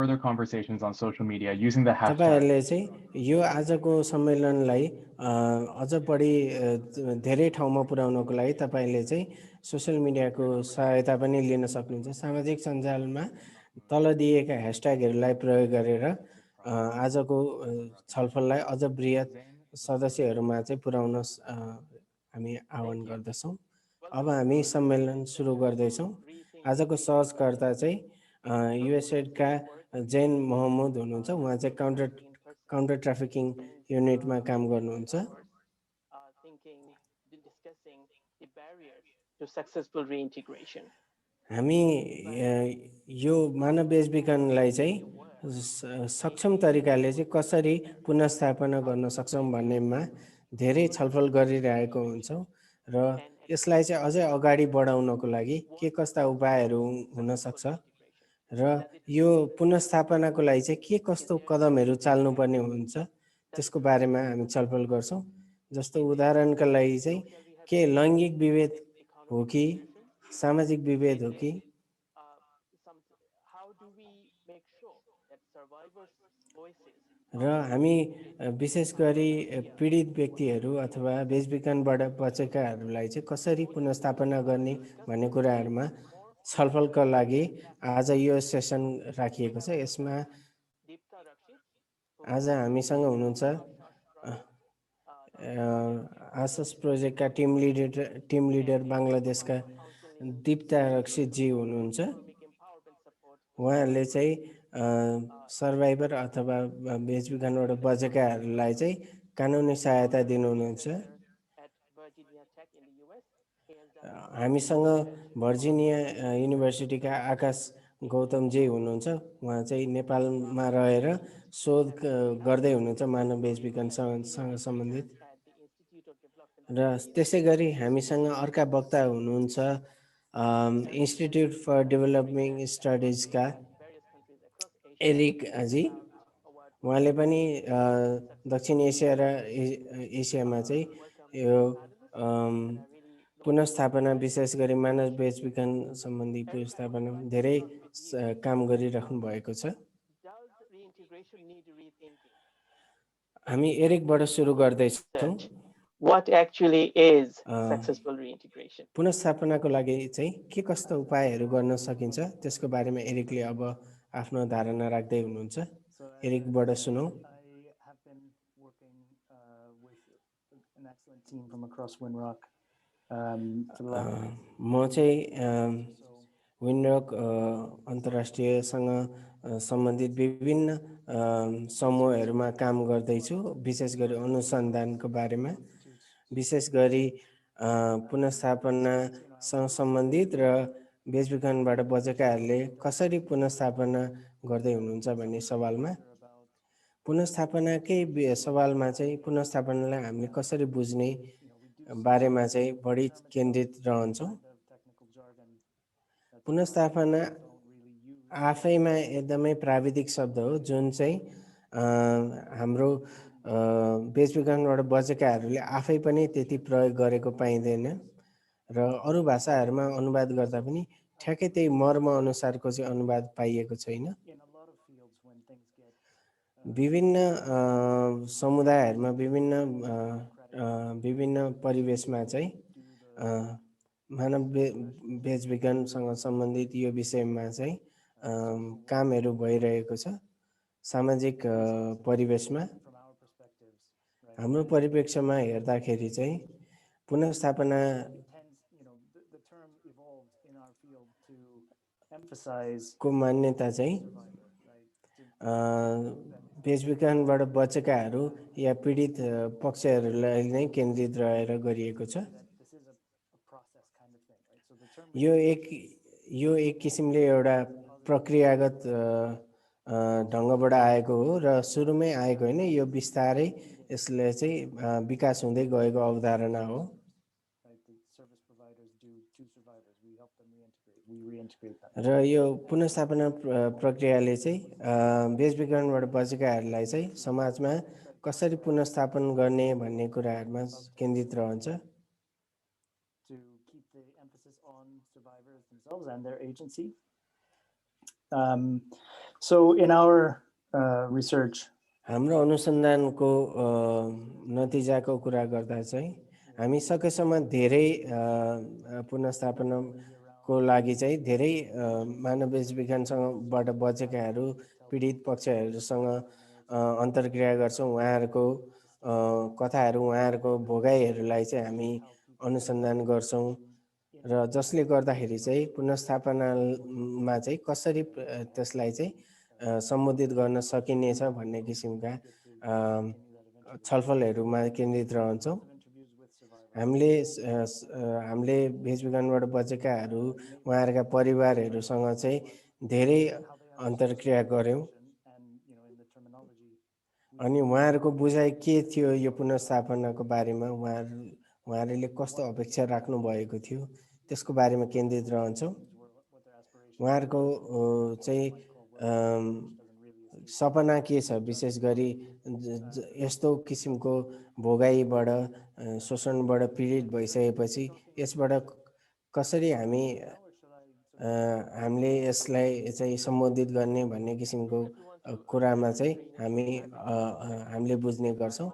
further conversations on social media using the hashtag. तपाईहरूले चाहिँ यो आजको सम्मेलनलाई अझ बढी धेरै ठाउँमा पुर्याउनको लागि तपाईँले चाहिँ सोसियल मिडियाको सहायता पनि लिन सक्नुहुन्छ। सामाजिक सञ्जालमा तल दिएका ह्यासट्यागहरूलाई प्रयोग गरेर आजको छलफललाई अझ बृहत सदस्यहरूमा चाहिँ पुर्याउन हामी आह्वान गर्दछौँ। अब हामी सम्मेलन सुरु गर्दैछौँ। आजको सहजकर्ता चाहिँ युएसएडका जैन मोहम्मद हुनुहुन्छ। उहाँ चाहिँ काउन्टर ट्राफिकिङ युनिटमा काम गर्नुहुन्छ। हामी यो मानव बेचबिखनलाई चाहिँ सक्षम तरिकाले चाहिँ कसरी पुनर्स्थापना गर्न सक्छौँ भन्नेमा धेरै छलफल गरिरहेको हुन्छौँ र यसलाई चाहिँ अझै अगाडि बढाउनको लागि के कस्ता उपायहरू हुन सक्छ र यो पुनर्स्थापनाको लागि चाहिँ के कस्तो कदमहरू चाल्नुपर्ने हुन्छ त्यसको बारेमा हामी छलफल गर्छौँ। जस्तो उदाहरणका लागि चाहिँ के लैङ्गिक विभेद हो कि सामाजिक विभेद हो कि र हामी विशेष गरी पीडित व्यक्तिहरू अथवा बेचबिखनबाट बचेकाहरूलाई चाहिँ कसरी पुनर्स्थापना गर्ने भन्ने कुराहरूमा छलफलका लागि आज यो सेसन राखिएको छ। यसमा आज हामीसँग हुनुहुन्छ आसस प्रोजेक्टका टिम लिडर बाङ्लादेशका दीप्ता रक्षितजी हुनुहुन्छ। उहाँहरूले चाहिँ सर्भाइभर अथवा बेचबिखनबाट बचेकाहरूलाई चाहिँ कानुनी सहायता दिनुहुन्छ। हामीसँग भर्जिनिया युनिभर्सिटीका आकाश गौतमजी हुनुहुन्छ। उहाँ चाहिँ नेपालमा रहेर शोध गर्दै हुनुहुन्छ मानव बेचबिखनसँग सम्बन्धित। र त्यसै गरी हामीसँग अर्का वक्ता हुनुहुन्छ इन्स्टिट्युट फर डेभलपिङ स्टडिजका एरिकजी। उहाँले पनि दक्षिण एसिया र एसियामा चाहिँ यो पुनर्स्थापना विशेष गरी मानव बेचबिखन सम्बन्धी पुनर्स्थापना धेरै काम गरिराख्नु भएको छ। हामी एरिकबाट सुरु गर्दैछौँ। What actually is successful reintegration? पुनर्स्थापनाको लागि चाहिँ के कस्ता उपायहरू गर्न सकिन्छ त्यसको बारेमा एरिकले अब आफ्नो धारणा राख्दै हुनुहुन्छ। एरिकबाट सुनौ। म चाहिँ विनरक अन्तर्राष्ट्रियसँग सम्बन्धित विभिन्न समूहहरूमा काम गर्दैछु। विशेष गरी अनुसन्धानको बारेमा, विशेष गरी पुनर्स्थापनासँग सम्बन्धित र बेचबिखनबाट बचेकाहरूले कसरी पुनर्स्थापना गर्दै हुनुहुन्छ भन्ने सवालमा। पुनर्स्थापनाकै सवालमा चाहिँ पुनर्स्थापनालाई हामीले कसरी बुझ्ने बारेमा चाहिँ बढी केन्द्रित रहन्छौँ। पुनर्स्थापना आफैमा एकदमै प्राविधिक शब्द हो जुन चाहिँ हाम्रो बेचबिखनबाट बचेकाहरूले आफै पनि त्यति प्रयोग गरेको पाइँदैन र अरू भाषाहरूमा अनुवाद गर्दा पनि ठ्याक्कै त्यही मर्म अनुसारको चाहिँ अनुवाद पाइएको छैन। विभिन्न समुदायहरूमा विभिन्न परिवेशमा चाहिँ मानव बेचबिखनसँग सम्बन्धित यो विषयमा चाहिँ कामहरू भइरहेको छ। सामाजिक परिवेशमा हाम्रो परिप्रेक्ष्यमा हेर्दाखेरि चाहिँ पुनर्स्थापना को मान्यता चाहिँ बेचबिखनबाट बचेकाहरू या पीडित पक्षहरूलाई नै केन्द्रित रहेर गरिएको छ। यो एक किसिमले एउटा प्रक्रियागत ढङ्गबाट आएको हो र सुरुमै आएको होइन। यो बिस्तारै यसले चाहिँ विकास हुँदै गएको अवधारणा हो। र यो पुनर्स्थापना प्रक्रियाले चाहिँ बेचबिखनबाट बचेकाहरूलाई चाहिँ समाजमा कसरी पुनर्स्थापन गर्ने भन्ने कुराहरूमा केन्द्रित रहन्छ। So in our research, हाम्रो अनुसन्धानको नतिजाको कुरा गर्दा चाहिँ हामी सकेसम्म धेरै पुनर्स्थापनाको लागि चाहिँ धेरै मानव बेचबिखनसँगबाट बचेकाहरू पीडित पक्षहरूसँग अन्तर्क्रिया गर्छौँ। उहाँहरूको कथाहरू उहाँहरूको भोगाइहरूलाई चाहिँ हामी अनुसन्धान गर्छौँ र जसले गर्दाखेरि चाहिँ पुनर्स्थापनामा चाहिँ कसरी त्यसलाई चाहिँ सम्बोधित गर्न सकिनेछ भन्ने किसिमका छलफलहरूमा केन्द्रित रहन्छौँ। हामीले बेचबिखनबाट बचेकाहरू उहाँहरूका परिवारहरूसँग चाहिँ धेरै अन्तर्क्रिया गऱ्यौँ अनि उहाँहरूको बुझाइ के थियो यो पुनर्स्थापनाको बारेमा, उहाँहरूले कस्तो अपेक्षा राख्नु भएको थियो त्यसको बारेमा केन्द्रित रहन्छौँ। उहाँहरूको चाहिँ सपना के छ, विशेष गरी यस्तो किसिमको भोगाइबाट शोषणबाट पीडित भइसकेपछि यसबाट कसरी हामीले यसलाई चाहिँ सम्बोधित गर्ने भन्ने किसिमको कुरामा चाहिँ हामीले बुझ्ने गर्छौँ।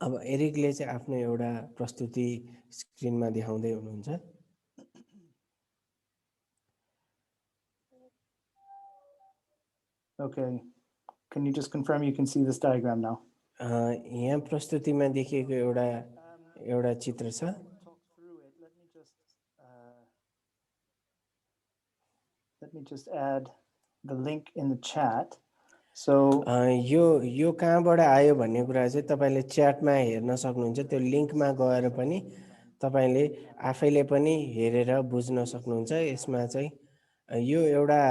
अब एरिकले चाहिँ आफ्नो एउटा प्रस्तुति स्क्रिनमा देखाउँदै हुनुहुन्छ। Okay, can you just confirm you can see this diagram now? यहाँ प्रस्तुतिमा देखिएको एउटा चित्र छ। Let me just add the link in the chat. So यो कहाँबाट आयो भन्ने कुरा चाहिँ तपाईँले च्याटमा हेर्न सक्नुहुन्छ। त्यो लिङ्कमा गएर पनि तपाईँले आफैले पनि हेरेर बुझ्न सक्नुहुन्छ। यसमा चाहिँ यो एउटा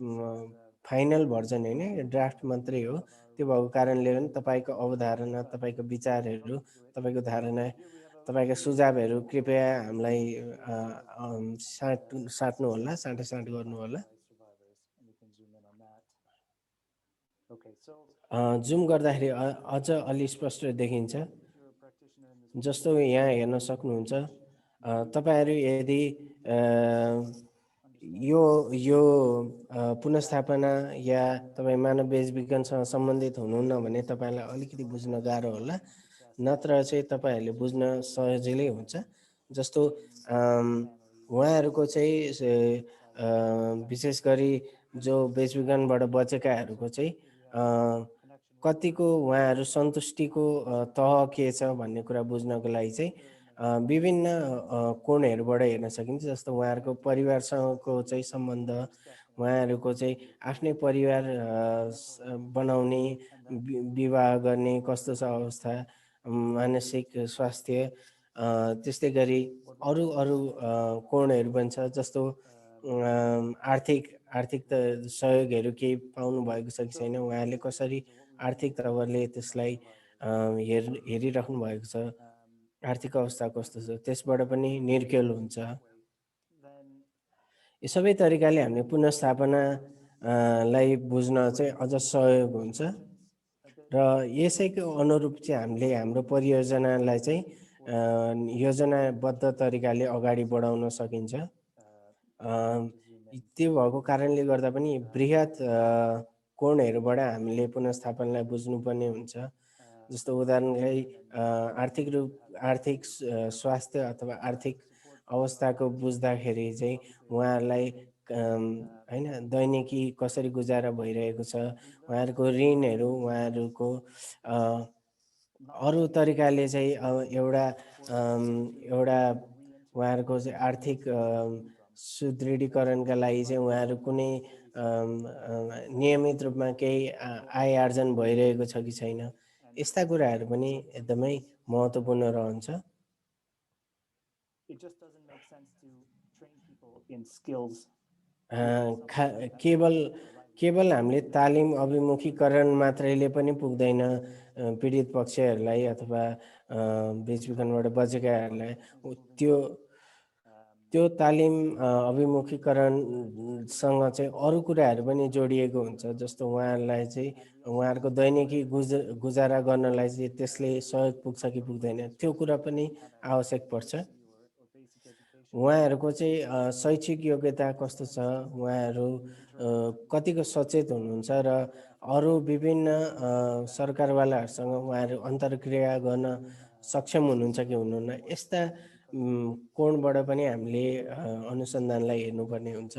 फाइनल भर्जन होइन, ड्राफ्ट मात्रै हो। त्यो भएको कारणले पनि तपाईँको अवधारणा, तपाईँको विचारहरू, तपाईँको धारणा, तपाईँका सुझावहरू कृपया हामीलाई साट्नुहोला, साँटासाँट गर्नुहोला। जुम गर्दाखेरि अझ अलि स्पष्ट देखिन्छ। जस्तो यहाँ हेर्न सक्नुहुन्छ, तपाईँहरू यदि यो पुनर्स्थापना या तपाईँ मानव बेचबिखनसँग सम्बन्धित हुनुहुन्न भने तपाईँलाई अलिकति बुझ्न गाह्रो होला, नत्र चाहिँ तपाईँहरूले बुझ्न सजिलै हुन्छ। जस्तो उहाँहरूको चाहिँ विशेष गरी जो बेचबिखनबाट बचेकाहरूको चाहिँ कतिको उहाँहरू सन्तुष्टिको तह के छ भन्ने कुरा बुझ्नको लागि चाहिँ विभिन्न कोणहरूबाट हेर्न सकिन्छ। जस्तो उहाँहरूको परिवारसँगको चाहिँ सम्बन्ध, उहाँहरूको चाहिँ आफ्नै परिवार बनाउने, विवाह गर्ने कस्तो छ अवस्था, मानसिक स्वास्थ्य, त्यस्तै गरी अरू कोणहरू पनि छ। जस्तो आर्थिक सहयोगहरू केही पाउनु भएको छ कि छैन, उहाँहरूले कसरी आर्थिक तवरले त्यसलाई हेरिराख्नु भएको छ, आर्थिक अवस्था कस्तो छ, त्यसबाट पनि निर्केल हुन्छ। यो सबै तरिकाले हामीले पुनर्स्थापनालाई बुझ्न चाहिँ अझ सहयोग हुन्छ र यसैको अनुरूप चाहिँ हामीले हाम्रो परियोजनालाई चाहिँ योजनाबद्ध तरिकाले अगाडि बढाउन सकिन्छ। त्यो भएको कारणले गर्दा पनि बृहत कोणहरूबाट हामीले पुनर्स्थापनालाई बुझ्नुपर्ने हुन्छ। जस्तो उदाहरणलाई आर्थिक स्वास्थ्य अथवा आर्थिक अवस्थाको बुझ्दाखेरि चाहिँ उहाँहरूलाई होइन दैनिकी कसरी गुजारा भइरहेको छ, उहाँहरूको ऋणहरू, उहाँहरूको अरू तरिकाले चाहिँ एउटा उहाँहरूको चाहिँ आर्थिक सुदृढीकरणका लागि चाहिँ उहाँहरू कुनै नियमित रूपमा केही आय आर्जन भइरहेको छ कि छैन, यस्ता कुराहरू पनि एकदमै महत्त्वपूर्ण रहन्छ। केवल हामीले तालिम अभिमुखीकरण मात्रैले पनि पुग्दैन पीडित पक्षहरूलाई अथवा बेचबिखनबाट बचेकाहरूलाई। त्यो तालिम अभिमुखीकरणसँग चाहिँ अरू कुराहरू पनि जोडिएको हुन्छ। जस्तो उहाँहरूलाई चाहिँ उहाँहरूको दैनिकी गुजारा गर्नलाई चाहिँ त्यसले सहयोग पुग्छ कि पुग्दैन, त्यो कुरा पनि आवश्यक पर्छ। उहाँहरूको चाहिँ शैक्षिक योग्यता कस्तो छ, उहाँहरू कतिको सचेत हुनुहुन्छ र अरू विभिन्न सरकारवालाहरूसँग उहाँहरू अन्तर्क्रिया गर्न सक्षम हुनुहुन्छ कि हुनुहुन्न, यस्ता कोणबाट पनि हामीले अनुसन्धानलाई हेर्नुपर्ने हुन्छ।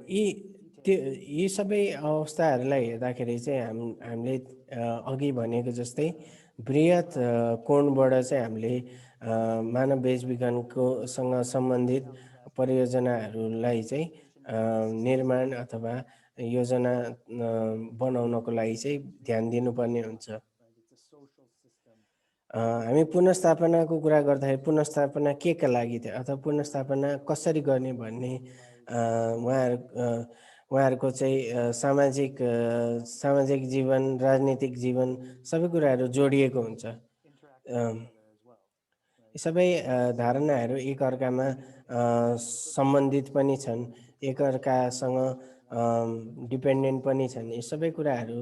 यी सबै अवस्थाहरूलाई हेर्दाखेरि चाहिँ हामीले अघि भनेको जस्तै बृहत कोणबाट चाहिँ हामीले मानव बेचबिखनको सँग सम्बन्धित परियोजनाहरूलाई चाहिँ निर्माण अथवा योजना बनाउनको लागि चाहिँ ध्यान दिनुपर्ने हुन्छ। हामी पुनर्स्थापनाको कुरा गर्दाखेरि पुनर्स्थापना के का लागि थियो अथवा पुनर्स्थापना कसरी गर्ने भन्ने उहाँहरूको चाहिँ सामाजिक जीवन, राजनीतिक जीवन सबै कुराहरू जोडिएको हुन्छ। यी सबै धारणाहरू एकअर्कामा सम्बन्धित पनि छन्, एकअर्कासँग डिपेन्डेन्ट पनि छन्। यी सबै कुराहरू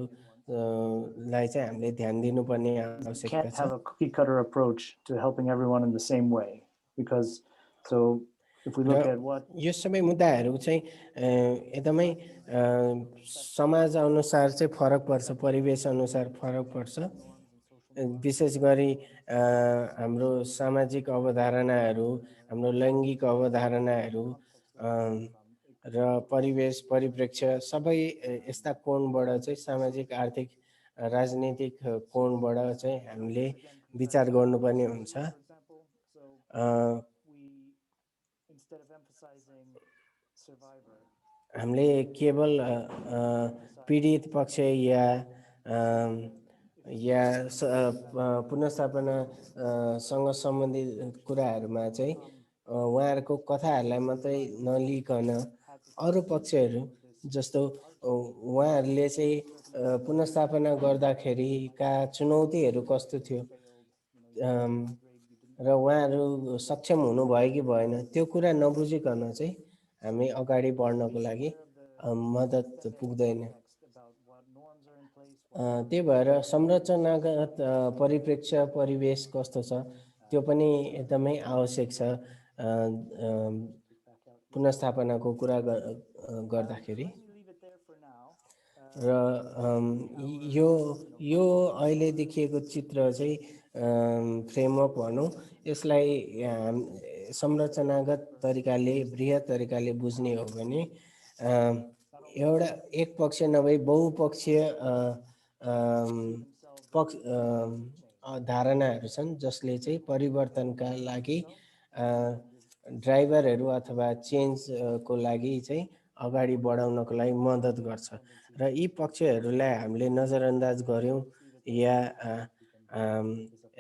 लाई चाहिँ हामीले ध्यान दिनुपर्ने आवश्यकता छ। Can't have a cookie cutter approach to helping everyone in the same way, because so if we look at what यो सबै मुद्दाहरू चाहिँ एकदमै समाज अनुसार चाहिँ फरक पर्छ, परिवेश अनुसार फरक पर्छ। विशेष गरी हाम्रो सामाजिक अवधारणाहरू, हाम्रो लैङ्गिक अवधारणाहरू र परिवेश परिप्रेक्ष्य सबै यस्ता कोणबाट चाहिँ सामाजिक, आर्थिक, राजनीतिक कोणबाट चाहिँ हामीले विचार गर्नुपर्ने हुन्छ। हामीले केवल पीडित पक्ष या पुनर्स्थापनासँग सम्बन्धित कुराहरूमा चाहिँ उहाँहरूको कथाहरूलाई मात्रै नलिकन अरू पक्षहरू जस्तो उहाँहरूले चाहिँ पुनर्स्थापना गर्दाखेरिका चुनौतीहरू कस्तो थियो र उहाँहरू सक्षम हुनुभयो कि भएन, त्यो कुरा नबुझिकन चाहिँ हामी अगाडि बढ्नको लागि मद्दत पुग्दैन। त्यही भएर संरचनागत परिप्रेक्ष्य परिवेश कस्तो छ त्यो पनि एकदमै आवश्यक छ पुनर्स्थापनाको कुरा गर्दाखेरि। र यो अहिले देखिएको चित्र चाहिँ फ्रेमवर्क भनौँ, यसलाई संरचनागत तरिकाले, बृहत तरिकाले बुझ्ने हो भने एउटा एक पक्ष नभई बहुपक्षीय धारणाहरू छन् जसले चाहिँ परिवर्तनका लागि ड्राइभरहरू अथवा चेन्जको लागि चाहिँ अगाडि बढाउनको लागि मद्दत गर्छ। र यी पक्षहरूलाई हामीले नजरअन्दाज गऱ्यौँ या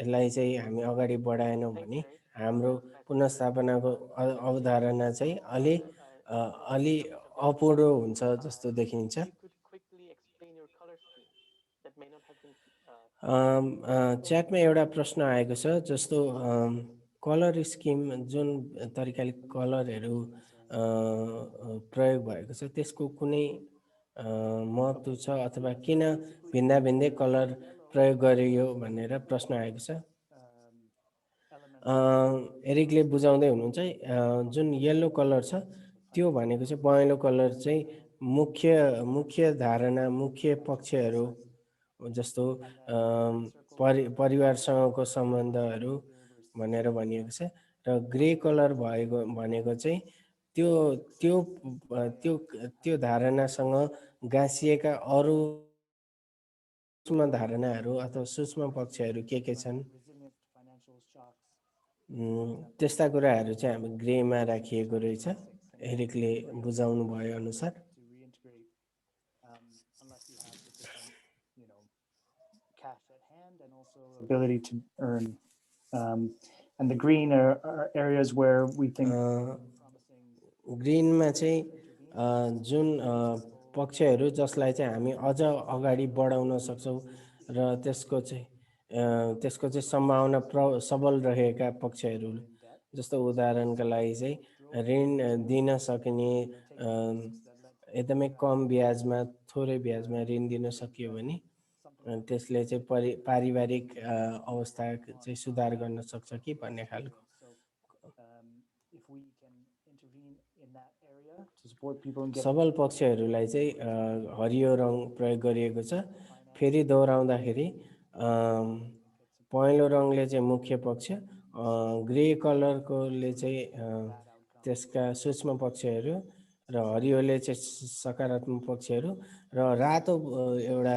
यसलाई चाहिँ हामी अगाडि बढाएनौँ भने हाम्रो पुनर्स्थापनाको अवधारणा चाहिँ अलि अपूर्ण हुन्छ जस्तो देखिन्छ। च्याटमा एउटा प्रश्न आएको छ, जस्तो कलर स्किम जुन तरिकाले कलरहरू प्रयोग भएको छ त्यसको कुनै महत्त्व छ अथवा किन भिन्दै कलर प्रयोग गरियो भनेर प्रश्न आएको छ। एरिकले बुझाउँदै हुनुहुन्छ जुन येल्लो कलर छ त्यो भनेको चाहिँ पहेँलो कलर चाहिँ मुख्य धारणा, मुख्य पक्षहरू जस्तो परिवारसँगको सम्बन्धहरू भनेर भनिएको छ। र ग्रे कलर भनेको चाहिँ त्यो धारणासँग गाँसिएका अरू सूक्ष्म धारणाहरू अथवा सूक्ष्म पक्षहरू के छन् त्यस्ता कुराहरू चाहिँ हामी ग्रेमा राखिएको रहेछ एरिकले बुझाउनु भए अनुसार। Ability to earn, and the green are areas where we think ग्रिनमा चाहिँ जुन पक्षहरू जसलाई चाहिँ हामी अझ अगाडि बढाउन सक्छौँ र त्यसको चाहिँ सम्भावना सबल रहेका पक्षहरू, जस्तो उदाहरणका लागि चाहिँ ऋण दिन सकिने, एकदमै कम ब्याजमा, थोरै ब्याजमा ऋण दिन सकियो भने त्यसले चाहिँ पारिवारिक अवस्था चाहिँ सुधार गर्न सक्छ कि भन्ने खालको if we can intervene in that area to support people in सबल पक्षहरूलाई चाहिँ हरियो रङ प्रयोग गरिएको छ। फेरि दोहोऱ्याउँदाखेरि पहेँलो रङले चाहिँ मुख्य पक्ष, ग्रे कलरकोले चाहिँ त्यसका सूक्ष्म पक्षहरू र हरियोले चाहिँ सकारात्मक पक्षहरू र रातो एउटा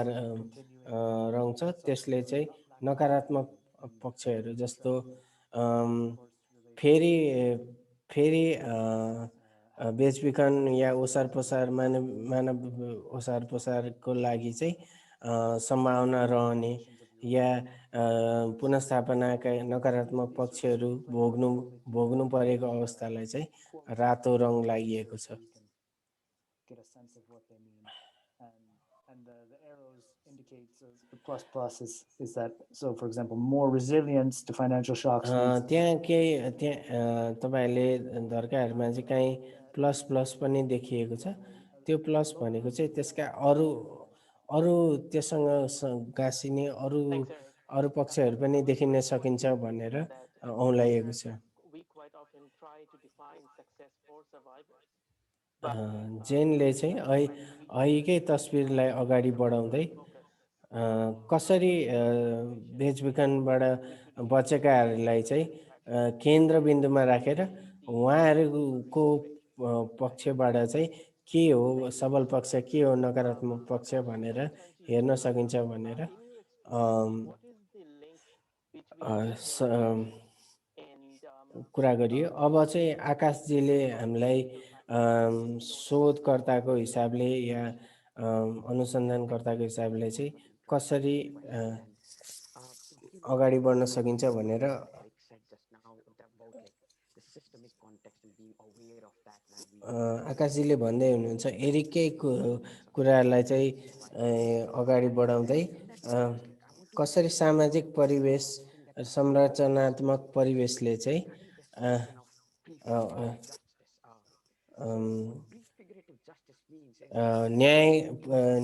रङ छ त्यसले चाहिँ नकारात्मक पक्षहरू जस्तो फेरि फेरि बेचबिखन या ओसार पसार मानव ओसार पसारको लागि चाहिँ सम्भावना रहने या पुनर्स्थापनाका नकारात्मक पक्षहरू भोग्नु परेको अवस्थालाई चाहिँ रातो रङ लागिएको छ। get a sense of what they mean. And the arrows indicate, so the plus is that, so for example, more resilience to financial shocks. त्यहाँ तपाईहरुले धर्काहरुमा चाहिँ कहीँ प्लस प्लस पनि देखिएको छ। त्यो प्लस भनेको चाहिँ त्यसका अरु त्यससँग गाँसिने अरु पक्षहरु पनि देखिन सकिन्छ भनेर औँल्याएको छ। We quite often try to define success for survivors. जेनले चाहिँ अहिलेकै तस्बिरलाई अगाडि बढाउँदै कसरी बेचबिखनबाट बचेकाहरूलाई चाहिँ केन्द्रबिन्दुमा राखेर उहाँहरूको पक्षबाट चाहिँ के हो सबल पक्ष, के हो नकारात्मक पक्ष भनेर हेर्न सकिन्छ भनेर कुरा गरियो। अब चाहिँ आकाशजीले हामीलाई शोधकर्ताको हिसाबले या अनुसन्धानकर्ताको हिसाबले चाहिँ कसरी अगाडि बढ्न सकिन्छ भनेर आकाशजीले भन्दै हुनुहुन्छ। एरिककै कुरालाई चाहिँ अगाडि बढाउँदै कसरी सामाजिक परिवेश संरचनात्मक परिवेशले चाहिँ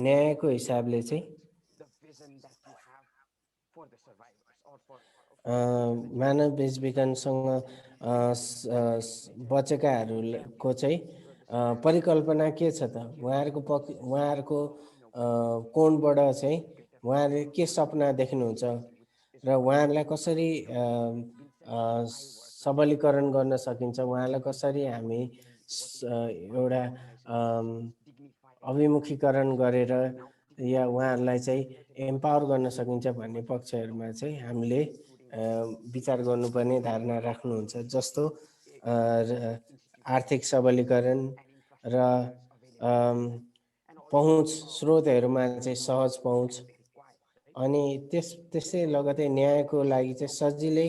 न्यायको हिसाबले चाहिँ मानव बेचबिखनसँग बचेकाहरूको चाहिँ परिकल्पना के छ त, उहाँहरूको कोणबाट चाहिँ उहाँहरूले के सपना देख्नुहुन्छ र उहाँहरूलाई कसरी सबलीकरण गर्न सकिन्छ, उहाँलाई कसरी हामी एउटा अभिमुखीकरण गरेर या उहाँहरूलाई चाहिँ एम्पावर गर्न सकिन्छ भन्ने पक्षहरूमा चाहिँ हामीले विचार गर्नुपर्ने धारणा राख्नुहुन्छ। जस्तो आर्थिक सबलीकरण र पहुँच स्रोतहरूमा चाहिँ सहज पहुँच, अनि त्यसै लगतै न्यायको लागि चाहिँ सजिलै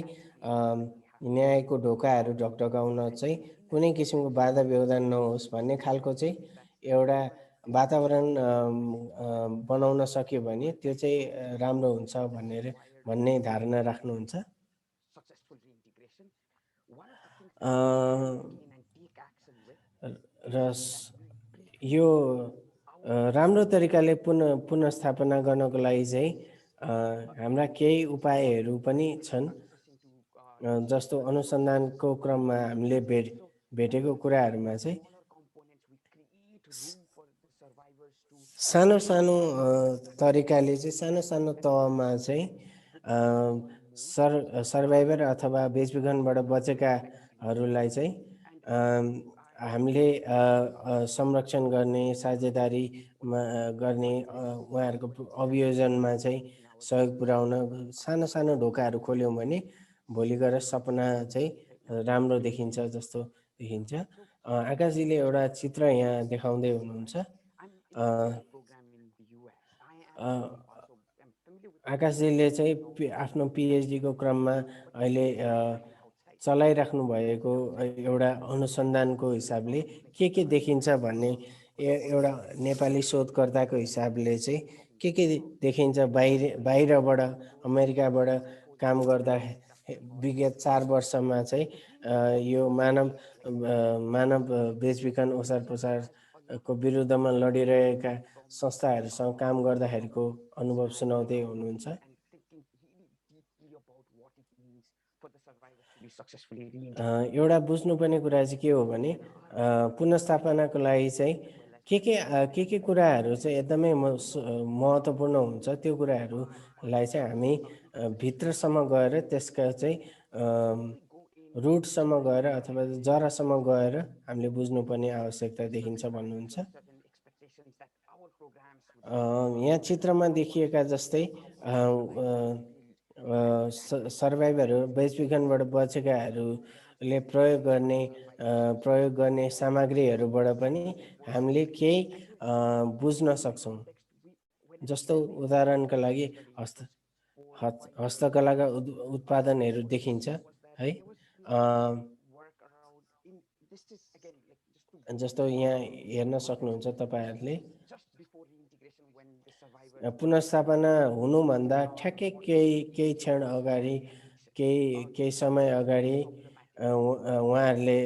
न्यायको ढोकाहरू ढकढकाउन चाहिँ कुनै किसिमको बाधा व्यवधान नहोस् भन्ने खालको चाहिँ एउटा वातावरण बनाउन सक्यो भने त्यो चाहिँ राम्रो हुन्छ भन्ने धारणा राख्नुहुन्छ। र यो राम्रो तरिकाले पुनर्स्थापना गर्नको लागि चाहिँ हाम्रा केही उपायहरू पनि छन्। जस्तो अनुसन्धानको क्रममा हामीले भेटेको कुराहरूमा चाहिँ सानो सानो तरिकाले चाहिँ सानो सानो तहमा चाहिँ सर्भाइभर अथवा बेचबिखनबाट बचेकाहरूलाई चाहिँ हामीले संरक्षण गर्ने, साझेदारीमा गर्ने, उहाँहरूको अभियोजनमा चाहिँ सहयोग पुर्याउन सानो सानो ढोकाहरू खोल्यौँ भने भोलि गएर सपना चाहिँ राम्रो देखिन्छ जस्तो देखिन्छ। आकाशजीले एउटा चित्र यहाँ देखाउँदै हुनुहुन्छ। आकाशजीले चाहिँ आफ्नो पिएचडीको क्रममा अहिले चलाइराख्नु भएको एउटा अनुसन्धानको हिसाबले के देखिन्छ भन्ने एउटा नेपाली शोधकर्ताको हिसाबले चाहिँ के देखिन्छ बाहिरबाट अमेरिकाबाट काम गर्दा विगत 4 वर्षमा चाहिँ यो मानव बेचबिखन ओसार पसार को विरुद्धमा लडिरहेका संस्थाहरूसँग काम गर्दाखेरिको अनुभव सुनाउँदै हुनुहुन्छ। एउटा बुझ्नुपर्ने कुरा चाहिँ के हो भने पुनर्स्थापनाको लागि चाहिँ के कुराहरू चाहिँ एकदमै महत्त्वपूर्ण हुन्छ, त्यो कुराहरूलाई चाहिँ हामी भित्रसम्म गएर त्यसका चाहिँ रुटसम्म गएर अथवा जरासम्म गएर हामीले बुझ्नुपर्ने आवश्यकता देखिन्छ भन्नुहुन्छ। यहाँ चित्रमा देखिएका जस्तै सर्भाइभरहरू बेचबिखनबाट बचेकाहरूले प्रयोग गर्ने सामग्रीहरूबाट पनि हामीले केही बुझ्न सक्छौँ। जस्तो उदाहरणका लागि हस्तकलाका उत्पादनहरू देखिन्छ है। जस्तो यहाँ हेर्न सक्नुहुन्छ तपाईहरूले पुनर्स्थापना हुनुभन्दा ठ्याक्कै केही क्षण अगाडि केही समय अगाडि उहाँहरूले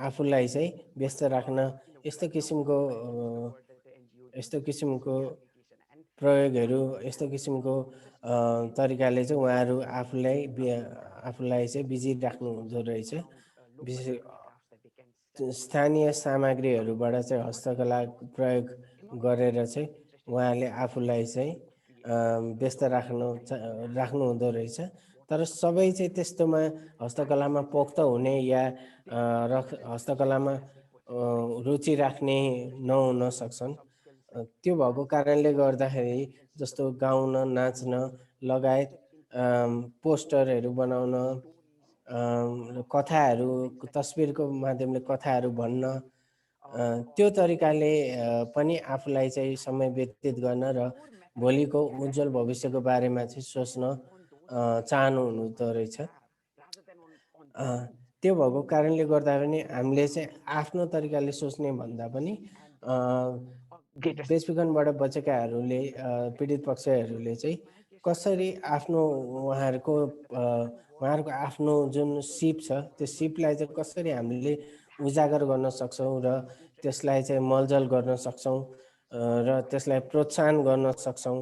आफूलाई चाहिँ व्यस्त राख्न यस्तो किसिमको प्रयोगहरू, यस्तो किसिमको तरिकाले चाहिँ उहाँहरू आफूलाई चाहिँ बिजी राख्नु हुँदो रहेछ। स्थानीय सामग्रीहरूबाट चाहिँ हस्तकला प्रयोग गरेर चाहिँ उहाँले आफूलाई चाहिँ व्यस्त राख्नु हुँदो रहेछ। तर सबै चाहिँ त्यस्तोमा हस्तकलामा पोख्त हुने या हस्तकलामा रुचि राख्ने नहुन सक्छन्। त्यो भएको कारणले गर्दाखेरि जस्तो गाउन, नाच्न लगायत पोस्टरहरू बनाउन, कथाहरू, तस्बिरको माध्यमले कथाहरू भन्न, त्यो तरिकाले पनि आफूलाई चाहिँ समय व्यतीत गर्न र भोलिको उज्जवल भविष्यको बारेमा चाहिँ सोच्न चाहनु हुँदो रहेछ। त्यो भएको कारणले गर्दा पनि हामीले चाहिँ आफ्नो तरिकाले सोच्ने भन्दा पनि बेचबिखनबाट बचेकाहरूले, पीडित पक्षहरूले चाहिँ कसरी उहाँहरूको आफ्नो जुन सिप छ त्यो सिपलाई चाहिँ कसरी हामीले उजागर गर्न सक्छौँ र त्यसलाई चाहिँ मलजल गर्न सक्छौँ र त्यसलाई प्रोत्साहन गर्न सक्छौँ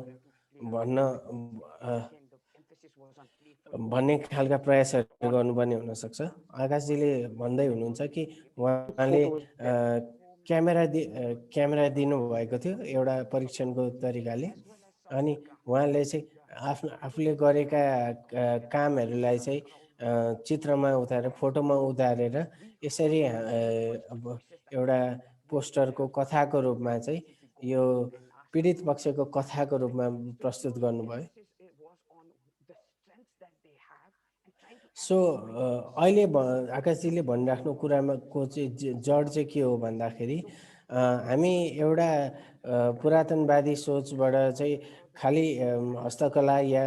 भन्ने खालका प्रयासहरू गर्नुपर्ने हुनसक्छ। आकाशजीले भन्दै हुनुहुन्छ कि उहाँले क्यामेरा दिनुभएको थियो एउटा परीक्षणको तरिकाले, अनि उहाँले चाहिँ आफूले गरेका कामहरूलाई चाहिँ चित्रमा उतारेर, फोटोमा उतारेर यसरी एउटा पोस्टरको कथाको रूपमा चाहिँ यो पीडित पक्षको कथाको रूपमा प्रस्तुत गर्नुभयो। सो अहिले आकाशजीले भनिराख्नु कुराको चाहिँ जड चाहिँ के हो भन्दाखेरि हामी एउटा पुरातनवादी सोचबाट चाहिँ खालि हस्तकला या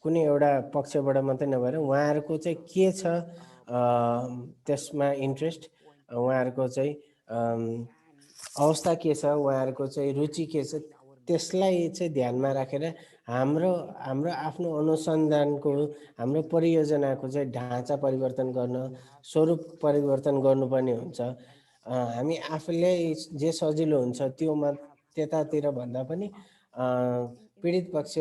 कुनै एउटा पक्षबाट मात्रै नभएर उहाँहरूको चाहिँ के छ त्यसमा इन्ट्रेस्ट, उहाँहरूको चाहिँ अवस्था के छ, उहाँहरूको चाहिँ रुचि के छ, त्यसलाई चाहिँ ध्यानमा राखेर हाम्रो आफ्नो अनुसन्धानको, हाम्रो परियोजनाको चाहिँ ढाँचा परिवर्तन गर्न, स्वरूप परिवर्तन गर्नुपर्ने हुन्छ। हामी आफूले जे सजिलो हुन्छ त्योमा त्यतातिर भन्दा पनि पीडित पक्ष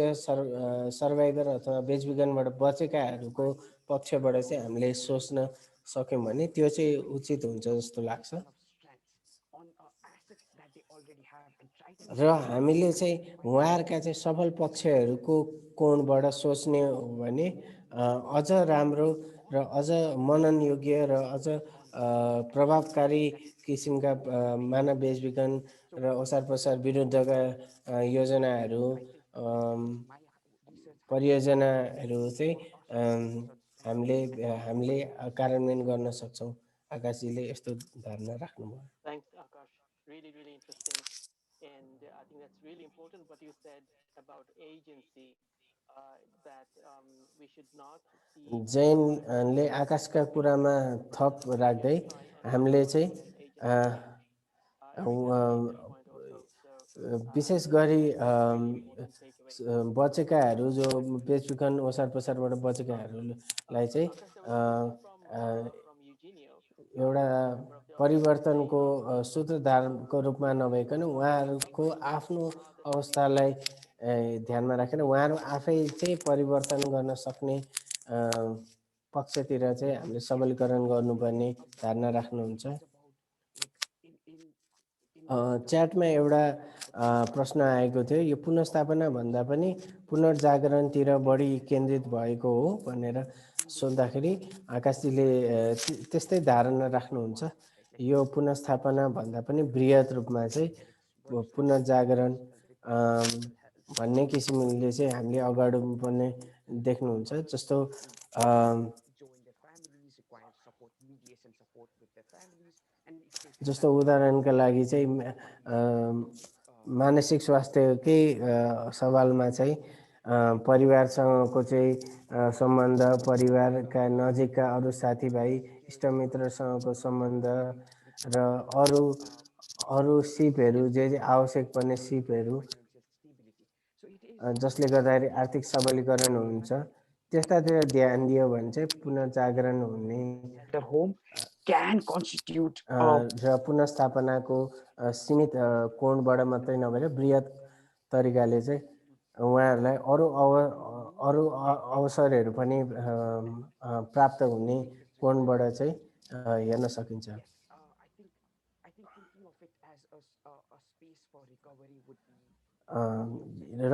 सर्भाइभर अथवा बेचबिखनबाट बचेकाहरूको पक्षबाट चाहिँ हामीले सोच्न सक्यौँ भने त्यो चाहिँ उचित हुन्छ जस्तो लाग्छ। र हामीले चाहिँ उहाँहरूका चाहिँ सफल पक्षहरूको कोणबाट सोच्ने हो भने अझ राम्रो र अझ मनन योग्य र अझ प्रभावकारी किसिमका मानव बेचबिखन र ओसार पसार विरुद्धका परियोजनाहरू चाहिँ हामीले कार्यान्वयन गर्न सक्छौँ। आकाशजीले यस्तो धारणा राख्नुभयो। Thanks, Akash. Really, really interesting. And I think that's really important what you said about agency, that we should not see... जैनले आकाशका कुरामा थप राख्दै हामीले चाहिँ विशेष गरी बचेकाहरू, जो बेचबिखन ओसार पसारबाट बचेकाहरूलाई चाहिँ एउटा परिवर्तनको सूत्रधारको रूपमा नभइकन उहाँहरूको आफ्नो अवस्थालाई ध्यानमा राखेर उहाँहरू आफै चाहिँ परिवर्तन गर्न सक्ने पक्षतिर चाहिँ हामीले सबलीकरण गर्नुपर्ने धारणा राख्नुहुन्छ। च्याटमा एउटा प्रश्न आएको थियो, यो पुनर्स्थापना भन्दा पनि पुनर्जागरणतिर बढी केन्द्रित भएको हो भनेर सोद्धाखेरि आकाशजीले त्यस्तै धारणा राख्नुहुन्छ। यो पुनर्स्थापना भन्दा पनि बृहत रूपमा चाहिँ पुनर्जागरण भन्ने किसिमले चाहिँ हामीले अगाडि बढ्ने देख्नुहुन्छ। जस्तो उदाहरणका लागि चाहिँ मानसिक स्वास्थ्यकै सवालमा चाहिँ परिवारसँगको चाहिँ सम्बन्ध, परिवारका नजिकका अरू साथीभाइ इष्टमित्रसँगको सम्बन्ध र अरू सिपहरू जे आवश्यक पर्ने सिपहरू जसले गर्दाखेरि आर्थिक सबलीकरण हुन्छ, त्यस्तातिर ध्यान दियो भने चाहिँ पुनर्जागरण हुने can constitute र पुनर्स्थापनाको सीमित कोणबाट मात्रै नभएर बृहत तरिकाले चाहिँ उहाँहरूलाई अरू अवसरहरू पनि प्राप्त हुने कोणबाट चाहिँ हेर्न सकिन्छ। र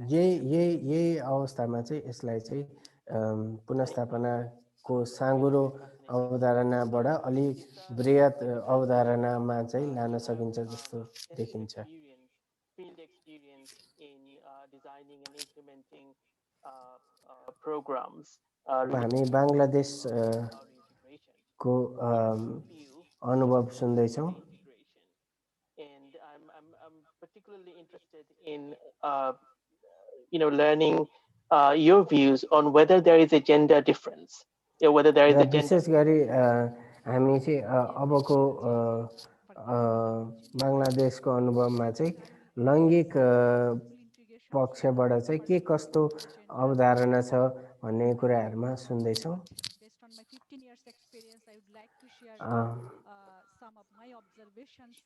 यही अवस्थामा चाहिँ यसलाई चाहिँ पुनर्स्थापनाको साँघुरो अवधारणाबाट अलि बृहत अवधारणामा चाहिँ लान सकिन्छ जस्तो देखिन्छ। Field experience in designing and implementing programs. हामी बङ्गलादेशको अनुभव सुन्दैछौँ। And I'm particularly interested in learning your views on whether there is a gender difference. Whether there is a gender. विशेष गरी हामी चाहिँ अबको बङ्गलादेशको अनुभवमा चाहिँ लैङ्गिक पक्षबाट चाहिँ के कस्तो अवधारणा छ भन्ने कुराहरुमा सुन्दैछौँ। Based on my 15 years experience, I would like to share some of my observations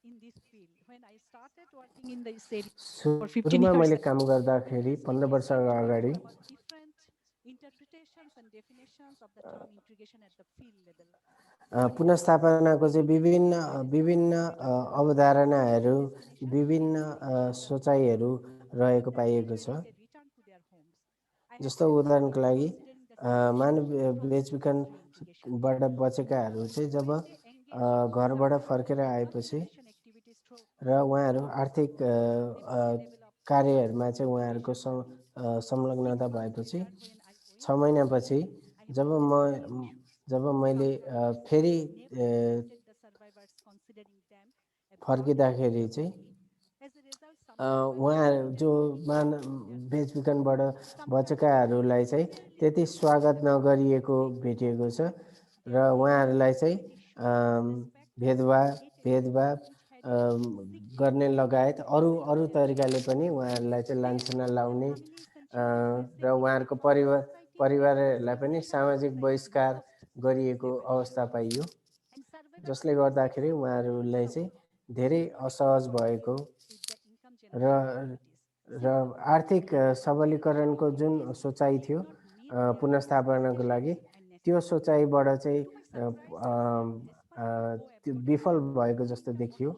in this field. When I started working in this area for 15 years, मैले काम गर्दाखेरि 15 वर्ष अगाडि different interpretations and definitions of the term integration at the field level. पुनर्स्थापनाको चाहिँ विभिन्न अवधारणाहरू, विभिन्न सोचाइहरू रहेको पाइएको छ। जस्तो उदाहरणको लागि मानव बेचबिखनबाट बचेकाहरू चाहिँ जब घरबाट फर्केर आएपछि र उहाँहरू आर्थिक कार्यहरूमा चाहिँ उहाँहरूको संलग्नता भएपछि 6 महिनापछि जब मैले फेरि फर्किँदाखेरि चाहिँ उहाँ जो बेचबिखनबाट बचेकाहरूलाई चाहिँ त्यति स्वागत नगरिएको भेटिएको छ र उहाँहरूलाई चाहिँ भेदभाव गर्ने लगायत अरू तरिकाले पनि उहाँहरूलाई चाहिँ लान्छना लाउने र उहाँहरूको परिवारलाई पनि सामाजिक बहिष्कार गरिएको अवस्था पाइयो, जसले गर्दाखेरि उहाँहरूलाई चाहिँ धेरै असहज भएको र आर्थिक सबलीकरणको जुन सोचाइ थियो पुनर्स्थापनाको लागि, त्यो सोचाइबाट चाहिँ त्यो विफल भएको जस्तो देखियो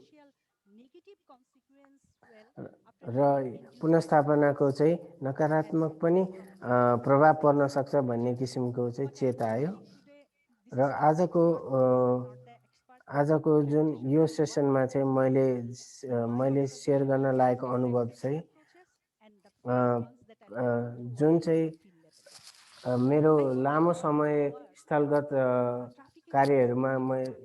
र पुनर्स्थापनाको चाहिँ नकारात्मक पनि प्रभाव पर्न सक्छ भन्ने किसिमको चाहिँ चेतायो। र आजको जुन यो सेसनमा चाहिँ मैले शेयर गर्न लागेको अनुभव चाहिँ जुन चाहिँ मेरो लामो समय स्थलगत कार्यहरूमा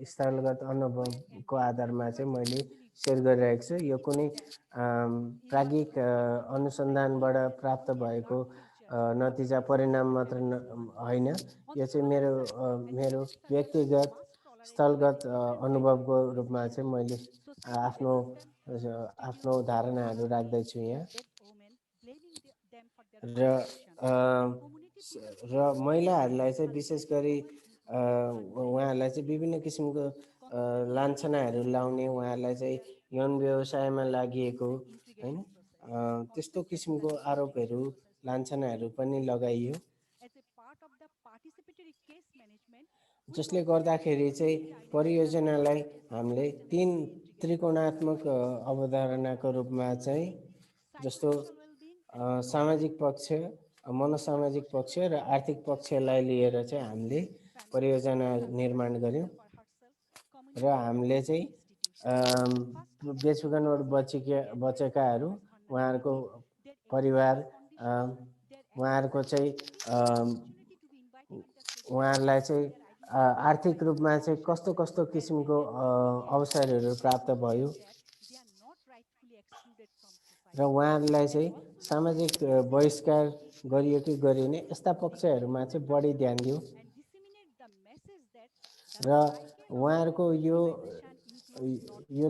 स्थलगत अनुभवको आधारमा चाहिँ मैले शेयर गरिरहेको छु। यो कुनै प्राज्ञिक अनुसन्धानबाट प्राप्त भएको नतिजा परिणाम मात्र होइन, यो चाहिँ मेरो व्यक्तिगत स्थलगत अनुभवको रूपमा चाहिँ मैले आफ्नो धारणाहरू राख्दैछु यहाँ। र महिलाहरूलाई चाहिँ विशेष गरी उहाँहरूलाई चाहिँ विभिन्न किसिमको लान्छनाहरू लाउने, उहाँहरूलाई चाहिँ यौन व्यवसायमा लागिएको हैन त्यस्तो किसिमको आरोपहरू लान्छनाहरू पनि लगाइयो, जसले गर्दाखेरि चाहिँ परियोजनालाई हामीले तीन त्रिकोणात्मक अवधारणाको रूपमा चाहिँ जस्तो सामाजिक पक्ष, मनोसामाजिक पक्ष र आर्थिक पक्षलाई लिएर चाहिँ हामीले परियोजना निर्माण गर्यौं र हामीले चाहिँ बेचबिखनबाट बचेकाहरू, उहाँहरूको परिवार, उहाँहरूको चाहिँ उहाँहरूलाई चाहिँ आर्थिक रूपमा चाहिँ कस्तो कस्तो किसिमको अवसरहरू प्राप्त भयो र उहाँहरूलाई चाहिँ सामाजिक बहिष्कार गरियो कि गरिएन यस्ता पक्षहरूमा चाहिँ बढी ध्यान दियो र उहाँहरूको यो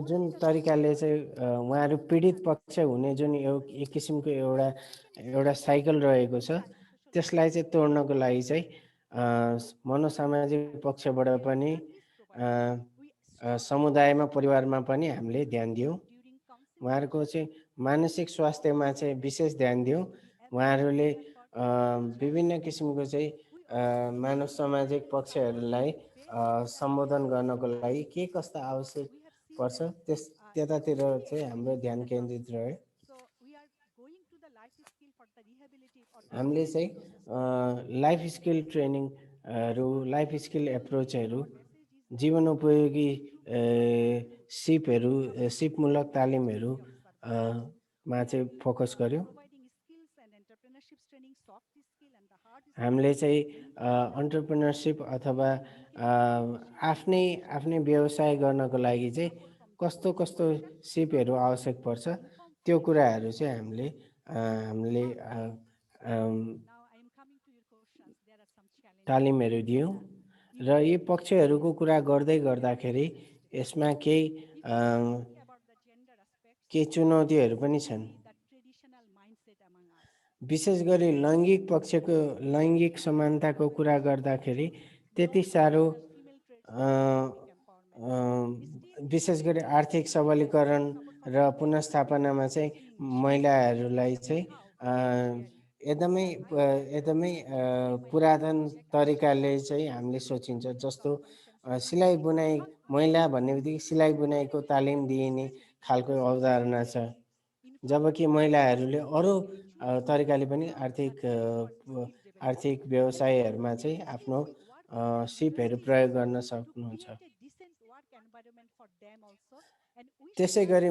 जुन तरिकाले चाहिँ उहाँहरू पीडित पक्ष हुने जुन एक किसिमको एउटा साइकल रहेको छ त्यसलाई चाहिँ तोड्नको लागि चाहिँ मनोसामाजिक पक्षबाट पनि समुदायमा परिवारमा पनि हामीले ध्यान दियौं। उहाँहरूको चाहिँ मानसिक स्वास्थ्यमा चाहिँ विशेष ध्यान दियौं। उहाँहरूले विभिन्न किसिमको चाहिँ मानव सामाजिक पक्षहरूलाई सम्बोधन गर्नको लागि के कस्ता आवश्यक पर्छ त्यतातिर चाहिँ हाम्रो ध्यान केन्द्रित रह्यो। हामीले चाहिँ लाइफ स्किल ट्रेनिङहरू, लाइफ स्किल एप्रोचहरू, जीवनोपयोगी सिपमूलक तालिमहरू मा चाहिँ फोकस गर्यो। हामीले चाहिँ एन्टरप्रेन्योरशिप अथवा आफ्नै व्यवसाय गर्नको लागि चाहिँ कस्तो कस्तो सिपहरू आवश्यक पर्छ त्यो कुराहरू चाहिँ हामीले तालिमहरू दियौं र यी पक्षहरूको कुरा गर्दै गर्दाखेरि यसमा केही चुनौतीहरू पनि छन्। विशेष गरी लैङ्गिक समानताको कुरा गर्दाखेरि त्यति साह्रो विशेष गरी आर्थिक सबलीकरण र पुनर्स्थापनामा चाहिँ महिलाहरूलाई चाहिँ एकदमै पुरातन तरिकाले चाहिँ हामीले सोचिन्छ। जस्तो सिलाइ बुनाइ, महिला भन्ने बित्तिकै सिलाइ बुनाइको तालिम दिइने खालको अवधारणा छ, जबकि महिलाहरूले अरू तरिकाले पनि आर्थिक व्यवसायहरूमा चाहिँ आफ्नो सिपहरू प्रयोग गर्न सक्नुहुन्छ। त्यसै गरी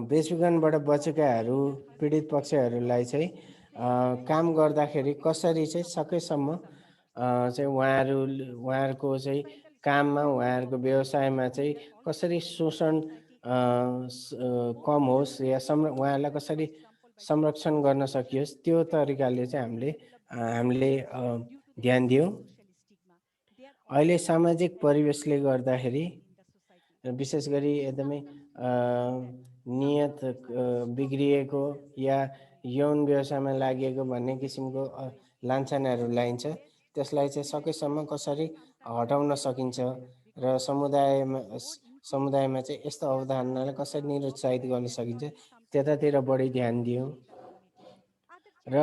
बेचबिखनबाट बचेकाहरू, पीडित पक्षहरूलाई चाहिँ काम गर्दाखेरि कसरी चाहिँ सकेसम्म चाहिँ उहाँहरूको चाहिँ काममा, उहाँहरूको व्यवसायमा चाहिँ कसरी शोषण कम होस् या उहाँहरूलाई कसरी संरक्षण गर्न सकियोस् त्यो तरिकाले चाहिँ हामीले ध्यान दियौं। अहिले सामाजिक परिवेशले गर्दाखेरि विशेष गरी एकदमै नियत बिग्रिएको या यौन व्यवसायमा लागिएको भन्ने किसिमको लान्छनाहरू लाइन्छ, त्यसलाई चाहिँ सकेसम्म कसरी हटाउन सकिन्छ र समुदायमा चाहिँ यस्तो अवधारणालाई कसरी निरुत्साहित गर्न सकिन्छ त्यतातिर बढी ध्यान दियौं। र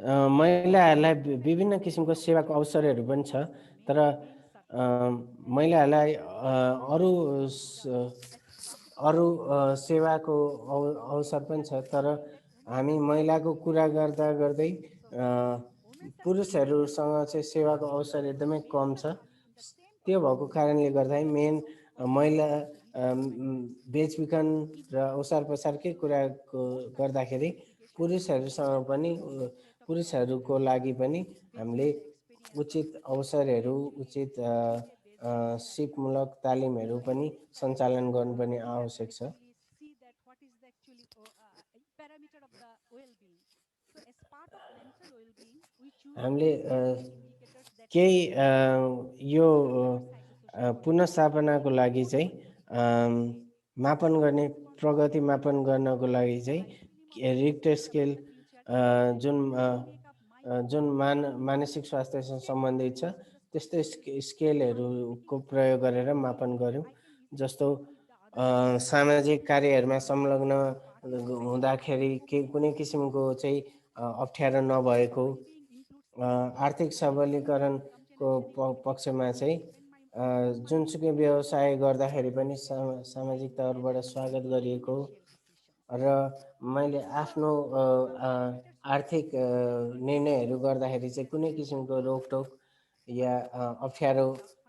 महिलाहरूलाई विभिन्न किसिमको सेवाको अवसरहरू पनि छ, तर महिलाहरूलाई अरू सेवाको अवसर पनि छ, तर हामी महिलाको कुरा गर्दै पुरुषहरूसँग चाहिँ सेवाको अवसर एकदमै कम छ। त्यो भएको कारणले गर्दा महिला बेचबिखन र ओसार पसारकै कुरा गर्दाखेरि पुरुषहरूको लागि पनि हामीले उचित अवसरहरू, उचित सिपमूलक तालिमहरू पनि सञ्चालन गर्नुपर्ने आवश्यक छ। हामीले केही यो पुनर्स्थापनाको लागि चाहिँ प्रगति मापन गर्नको लागि चाहिँ रिक्टर स्केल जुन जुन मानसिक स्वास्थ्यसँग सम्बन्धित छ त्यस्तो स्केलहरूको प्रयोग गरेर मापन गर्यौँ। जस्तो सामाजिक कार्यहरूमा संलग्न हुँदाखेरि कुनै किसिमको चाहिँ अप्ठ्यारो नभएको, आर्थिक सबलीकरणको पक्षमा चाहिँ जुनसुकै व्यवसाय गर्दाखेरि पनि सामाजिक तौरबाट स्वागत गरिएको र मैले आफ्नो आर्थिक निर्णयहरू गर्दाखेरि चाहिँ कुनै किसिमको रोकटोक या अप्ठ्यारो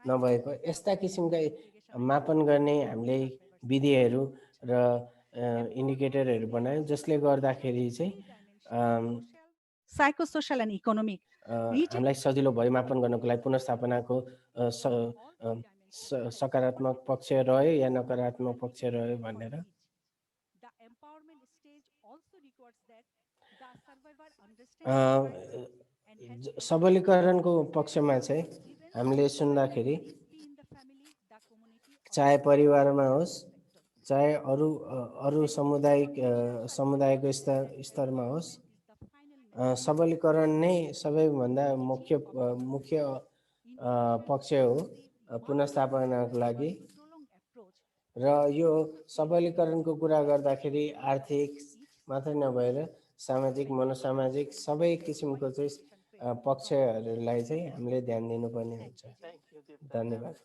नभएको, यस्ता किसिमका मापन गर्ने हामीले विधिहरू र इन्डिकेटरहरू बनायौँ, जसले गर्दाखेरि चाहिँ psychosocial and economic हामीलाई सजिलो भयो मापन गर्नको लागि पुनर्स्थापनाको सकारात्मक पक्ष रह्यो या नकारात्मक पक्ष रह्यो भनेर। The empowerment stage also requires that the survivor understands सबलीकरणको पक्षमा चाहिँ हामीले सुन्दाखेरि चाहे परिवारमा होस् चाहे अरू समुदायको स्तरमा होस्, सबलीकरण नै सबैभन्दा मुख्य पक्ष हो पुनर्स्थापनाको लागि। र यो सबलीकरणको कुरा गर्दाखेरि आर्थिक मात्रै नभएर सामाजिक मनोसामाजिक सबै किसिमको चाहिँ पक्षहरूलाई चाहिँ हामीले ध्यान दिनुपर्ने हुन्छ। धन्यवाद।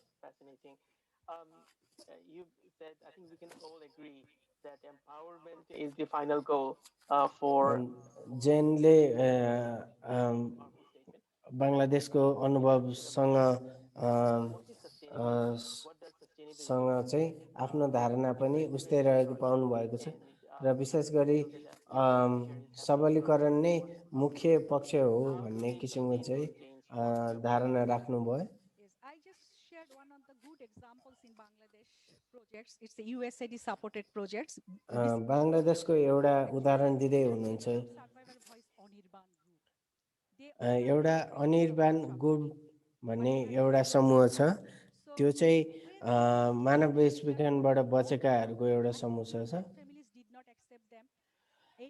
You said, I think we can all agree that empowerment is the final goal for जेनले बङ्गलादेशको अनुभवसँग चाहिँ आफ्नो धारणा पनि उस्तै रहेको पाउनु भएको छ र विशेष गरी सबलीकरण नै मुख्य पक्ष हो भन्ने किसिमको चाहिँ धारणा राख्नुभयो। I just shared one of the good examples in Bangladesh projects. It's a USAID supported projects. बङ्गलादेशको एउटा उदाहरण दिँदै हुनुहुन्छ। एउटा अनिर्बाण गुड भन्ने एउटा समूह छ, त्यो चाहिँ मानव बेचबिखनबाट बचेकाहरूको एउटा समूह छ।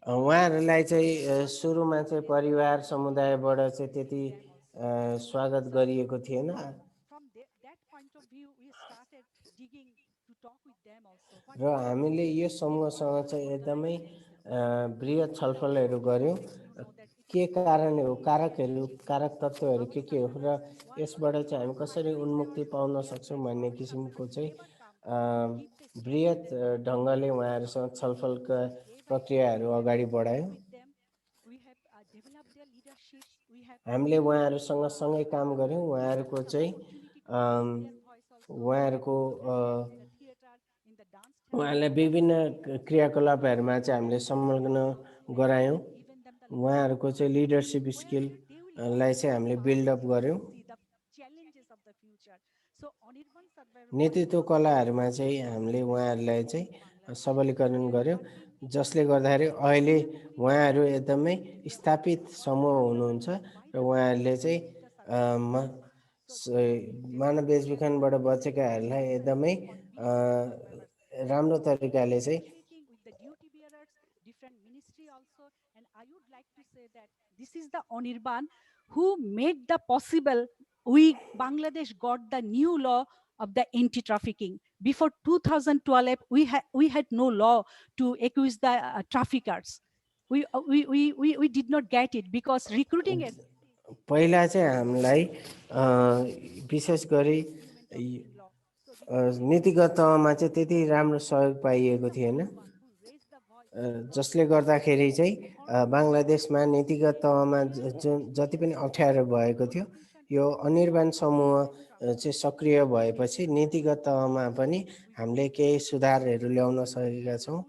उहाँहरूलाई चाहिँ सुरुमा चाहिँ परिवार समुदायबाट चाहिँ त्यति स्वागत गरिएको थिएन र हामीले यो समूहसँग चाहिँ एकदमै बृहत छलफलहरू गर्यौँ। के कारण हो, कारक तत्त्वहरू के हो र यसबाट चाहिँ हामी कसरी उन्मुक्ति पाउन सक्छौँ भन्ने किसिमको चाहिँ बृहत ढङ्गले उहाँहरूसँग छलफलका प्रक्रियाहरू अगाडि बढायौँ। हामीले उहाँहरूसँग सँगै काम गऱ्यौँ। उहाँहरूलाई विभिन्न क्रियाकलापहरूमा चाहिँ हामीले संलग्न गरायौँ। उहाँहरूको चाहिँ लिडरसिप स्किललाई चाहिँ हामीले बिल्डअप गऱ्यौँ। नेतृत्व कलाहरूमा चाहिँ हामीले उहाँहरूलाई चाहिँ सबलीकरण गऱ्यौँ, जसले गर्दाखेरि अहिले उहाँहरू एकदमै स्थापित समूह हुनुहुन्छ र उहाँहरूले चाहिँ मानव बेचबिखनबाट बचेकाहरूलाई एकदमै राम्रो तरिकाले चाहिँ I would like to say that this is the Anirban who made the possible. We Bangladesh got the new law of the anti-trafficking. Before 2012, we had no law to accuse the traffickers. We did not get it because recruiting is. पहिला चाहिँ हामीलाई विशेष गरी नीतिगत तहमा चाहिँ त्यति राम्रो सहयोग पाइएको थिएन, जसले गर्दाखेरि चाहिँ बङ्गलादेशमा नीतिगत तहमा जति पनि अप्ठ्यारो भएको थियो, यो अनिर्बाण समूह चाहिँ सक्रिय भएपछि नीतिगत तहमा पनि हामीले केही सुधारहरू ल्याउन सकेका छौँ,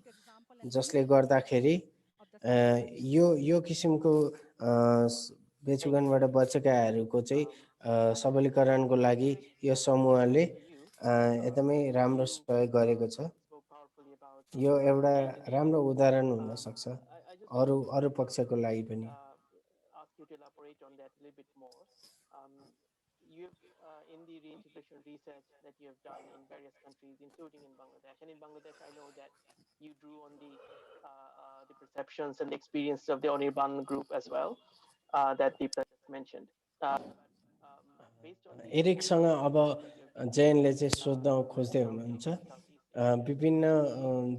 जसले गर्दाखेरि यो किसिमको बेचबिखनबाट बचेकाहरूको चाहिँ सबलीकरणको लागि यो समूहले एकदमै राम्रो सहयोग गरेको छ। यो एउटा राम्रो उदाहरण हुन सक्छ अरू पक्षको लागि पनि। you in the reintegration research that you have done in various countries, including in Bangladesh, and in Bangladesh, I know that you drew on the perceptions and the experiences of the Onirban group as well, that Deepta just mentioned. Based on the एरिकसँग अब जयनले चाहिँ सोध्न खोज्दै how हुनुहुन्छ the Southeast विभिन्न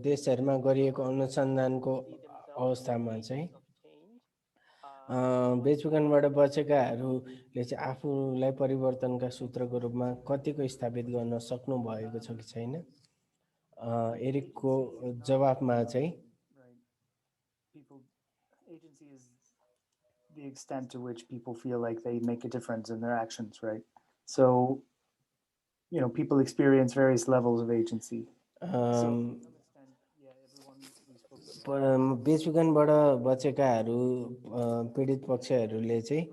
देशहरूमा गरिएको अनुसन्धानको see themselves अवस्थामा as चाहिँ agents of change. बेचबिखनबाट बचेकाहरूले चाहिँ आफूलाई परिवर्तनका सूत्रको रूपमा कतिको स्थापित गर्न सक्नु भएको छ कि छैन एरिकको जवाफमा चाहिँ Right. Agency is the extent to which people feel like they make a difference in their actions, right? So, people experience various levels of agency. So, to some extent, yeah, everyone we spoke about बेचबिखनबाट बचेकाहरू पीडित पक्षहरूले चाहिँ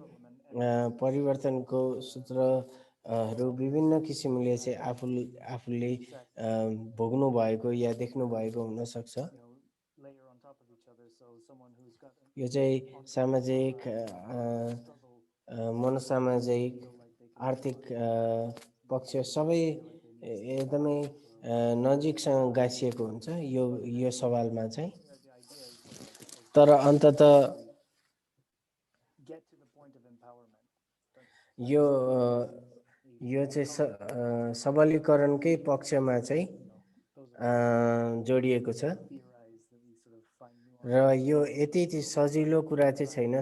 परिवर्तनको सूत्रहरू विभिन्न किसिमले चाहिँ आफूले भोग्नु भएको या देख्नु भएको हुन सक्छ layer on top of each other. So someone who's got यो चाहिँ सामाजिक मनोसामाजिक आर्थिक पक्ष सबै एकदमै नजिकसँग गाँसिएको हुन्छ यो सवालमा चाहिँ तर अन्ततः get to the point of empowerment. यो चाहिँ सबलीकरणकै पक्षमा चाहिँ जोडिएको छ Theorize that we sort of find र यो यति सजिलो कुरा चाहिँ छैन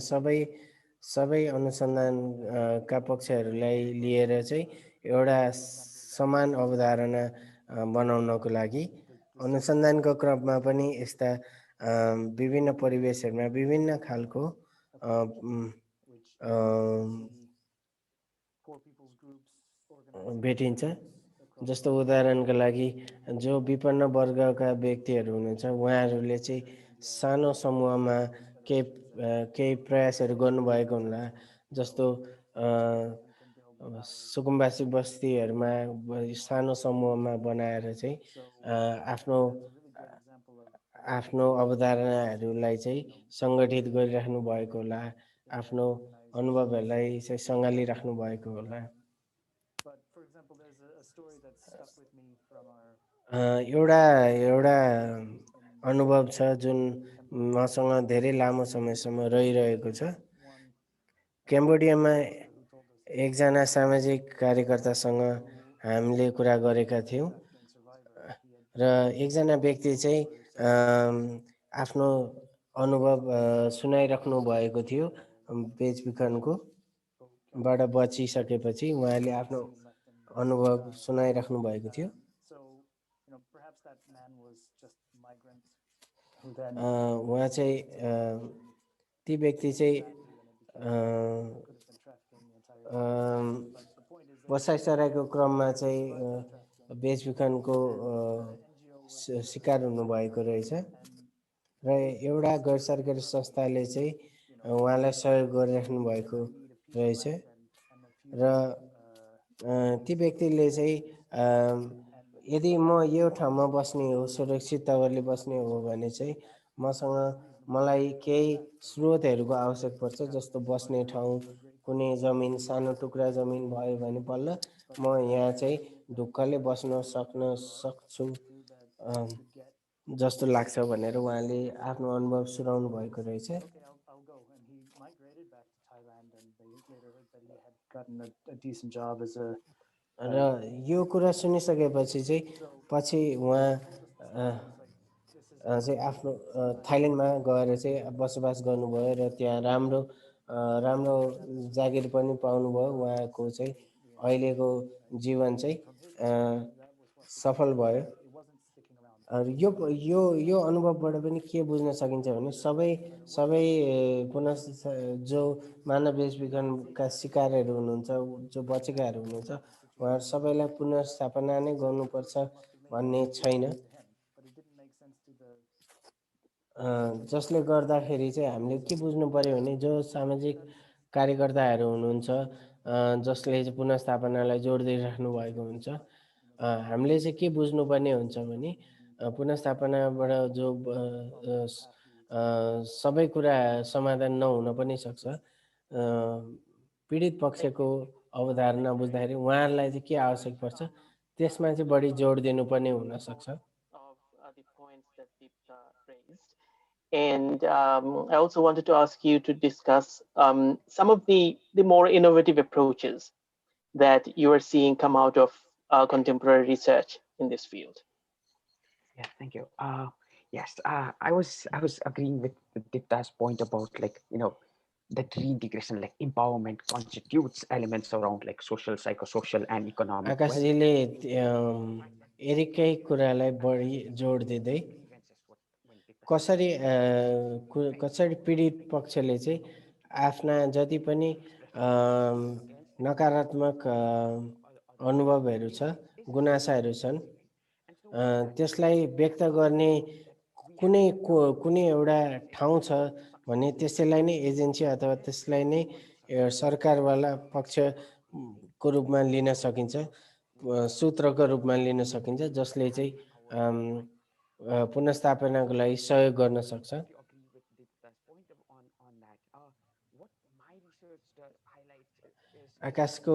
सबै अनुसन्धानका पक्षहरूलाई लिएर चाहिँ एउटा समान अवधारणा बनाउनको लागि अनुसन्धानको क्रममा पनि यस्ता विभिन्न परिवेशहरूमा विभिन्न खालको भेटिन्छ जस्तो उदाहरणका लागि जो विपन्न वर्गका व्यक्तिहरू हुनुहुन्छ उहाँहरूले चाहिँ सानो समूहमा केही प्रयासहरू गर्नुभएको होला जस्तो सुकुम्बासी बस्तीहरूमा सानो समूहमा बनाएर चाहिँ आफ्नो अवधारणाहरूलाई चाहिँ सङ्गठित गरिराख्नु भएको होला आफ्नो अनुभवहरूलाई चाहिँ सँगालिराख्नु भएको होला एउटा अनुभव छ जुन मसँग धेरै लामो समयसम्म रहिरहेको छ क्याम्बोडियामा एकजना सामाजिक कार्यकर्तासँग हामीले कुरा गरेका थियौँ र एकजना व्यक्ति चाहिँ आफ्नो अनुभव सुनाइराख्नु भएको थियो बेचबिखनको बाट बचिसकेपछि उहाँले आफ्नो अनुभव सुनाइराख्नु भएको थियो उहाँ चाहिँ ती व्यक्ति चाहिँ बसाइसराईको क्रममा चाहिँ बेचबिखनको शिकार हुनुभएको रहेछ र एउटा गैर सरकारी संस्थाले चाहिँ उहाँलाई सहयोग गरिराख्नु भएको रहेछ र ती व्यक्तिले चाहिँ यदि म यो ठाउँमा बस्ने हो सुरक्षित तवरले बस्ने हो भने चाहिँ मलाई केही स्रोतहरूको आवश्यक पर्छ जस्तो बस्ने ठाउँ कुनै जमिन सानो टुक्रा जमिन भयो भने बल्ल म यहाँ चाहिँ ढुक्कले बस्न सक्छु जस्तो लाग्छ भनेर उहाँले आफ्नो अनुभव सुनाउनु भएको रहेछ र यो कुरा सुनिसकेपछि चाहिँ पछि उहाँ चाहिँ आफ्नो थाइल्यान्डमा गएर चाहिँ बसोबास गर्नुभयो र त्यहाँ राम्रो जागिर पनि पाउनुभयो उहाँको चाहिँ अहिलेको जीवन चाहिँ सफल भयो यो अनुभवबाट पनि के बुझ्न सकिन्छ भने सबै पुनः जो मानव बेचबिखनका शिकारहरू हुनुहुन्छ जो बचेकाहरू हुनुहुन्छ उहाँहरू सबैलाई पुनर्स्थापना नै गर्नुपर्छ भन्ने छैन जसले गर्दाखेरि चाहिँ हामीले के बुझ्नु पर्यो भने जो सामाजिक कार्यकर्ताहरू हुनुहुन्छ जसले चाहिँ पुनर्स्थापनालाई जोड दिइराख्नु भएको हुन्छ हामीले चाहिँ के बुझ्नुपर्ने हुन्छ भने पुनर्स्थापनाबाट जो सबै कुरा समाधान नहुन पनि सक्छ पीडित पक्षको अवधारणा बुझ्दाखेरि उहाँहरूलाई चाहिँ के आवश्यक पर्छ त्यसमा चाहिँ बढी जोड दिनुपर्ने हुन सक्छ। Of the points that Deepta raised. And I also wanted to ask you to discuss some of the more innovative approaches that you are seeing come out of contemporary research in this field. Yeah, thank you. Yes, I was agreeing with Dipta's point about, like, that reintegration, like empowerment constitutes elements around like social, psychosocial, and economic. आकाशजीले एरिकै कुरालाई बढी जोड दिँदै कसरी पीडित पक्षले चाहिँ आफ्ना जति पनि नकारात्मक अनुभवहरू छ, गुनासाहरू छन्, त्यसलाई व्यक्त गर्ने कुनै एउटा ठाउँ छ भने त्यसैलाई नै एजेन्सी अथवा त्यसलाई नै सरकारवाला पक्षको रूपमा लिन सकिन्छ, सूत्रको रूपमा लिन सकिन्छ, जसले चाहिँ पुनर्स्थापनाको लागि सहयोग गर्न सक्छ। आकाशको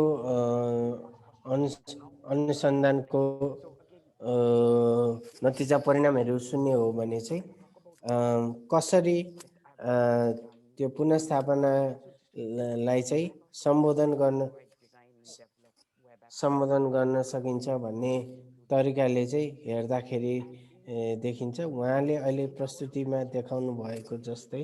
अनुसन्धानको नतिजा परिणामहरू सुन्ने हो भने चाहिँ कसरी त्यो पुनर्स्थापनालाई चाहिँ सम्बोधन गर्न सकिन्छ भन्ने तरिकाले चाहिँ हेर्दाखेरि देखिन्छ। उहाँले अहिले प्रस्तुतिमा देखाउनु भएको जस्तै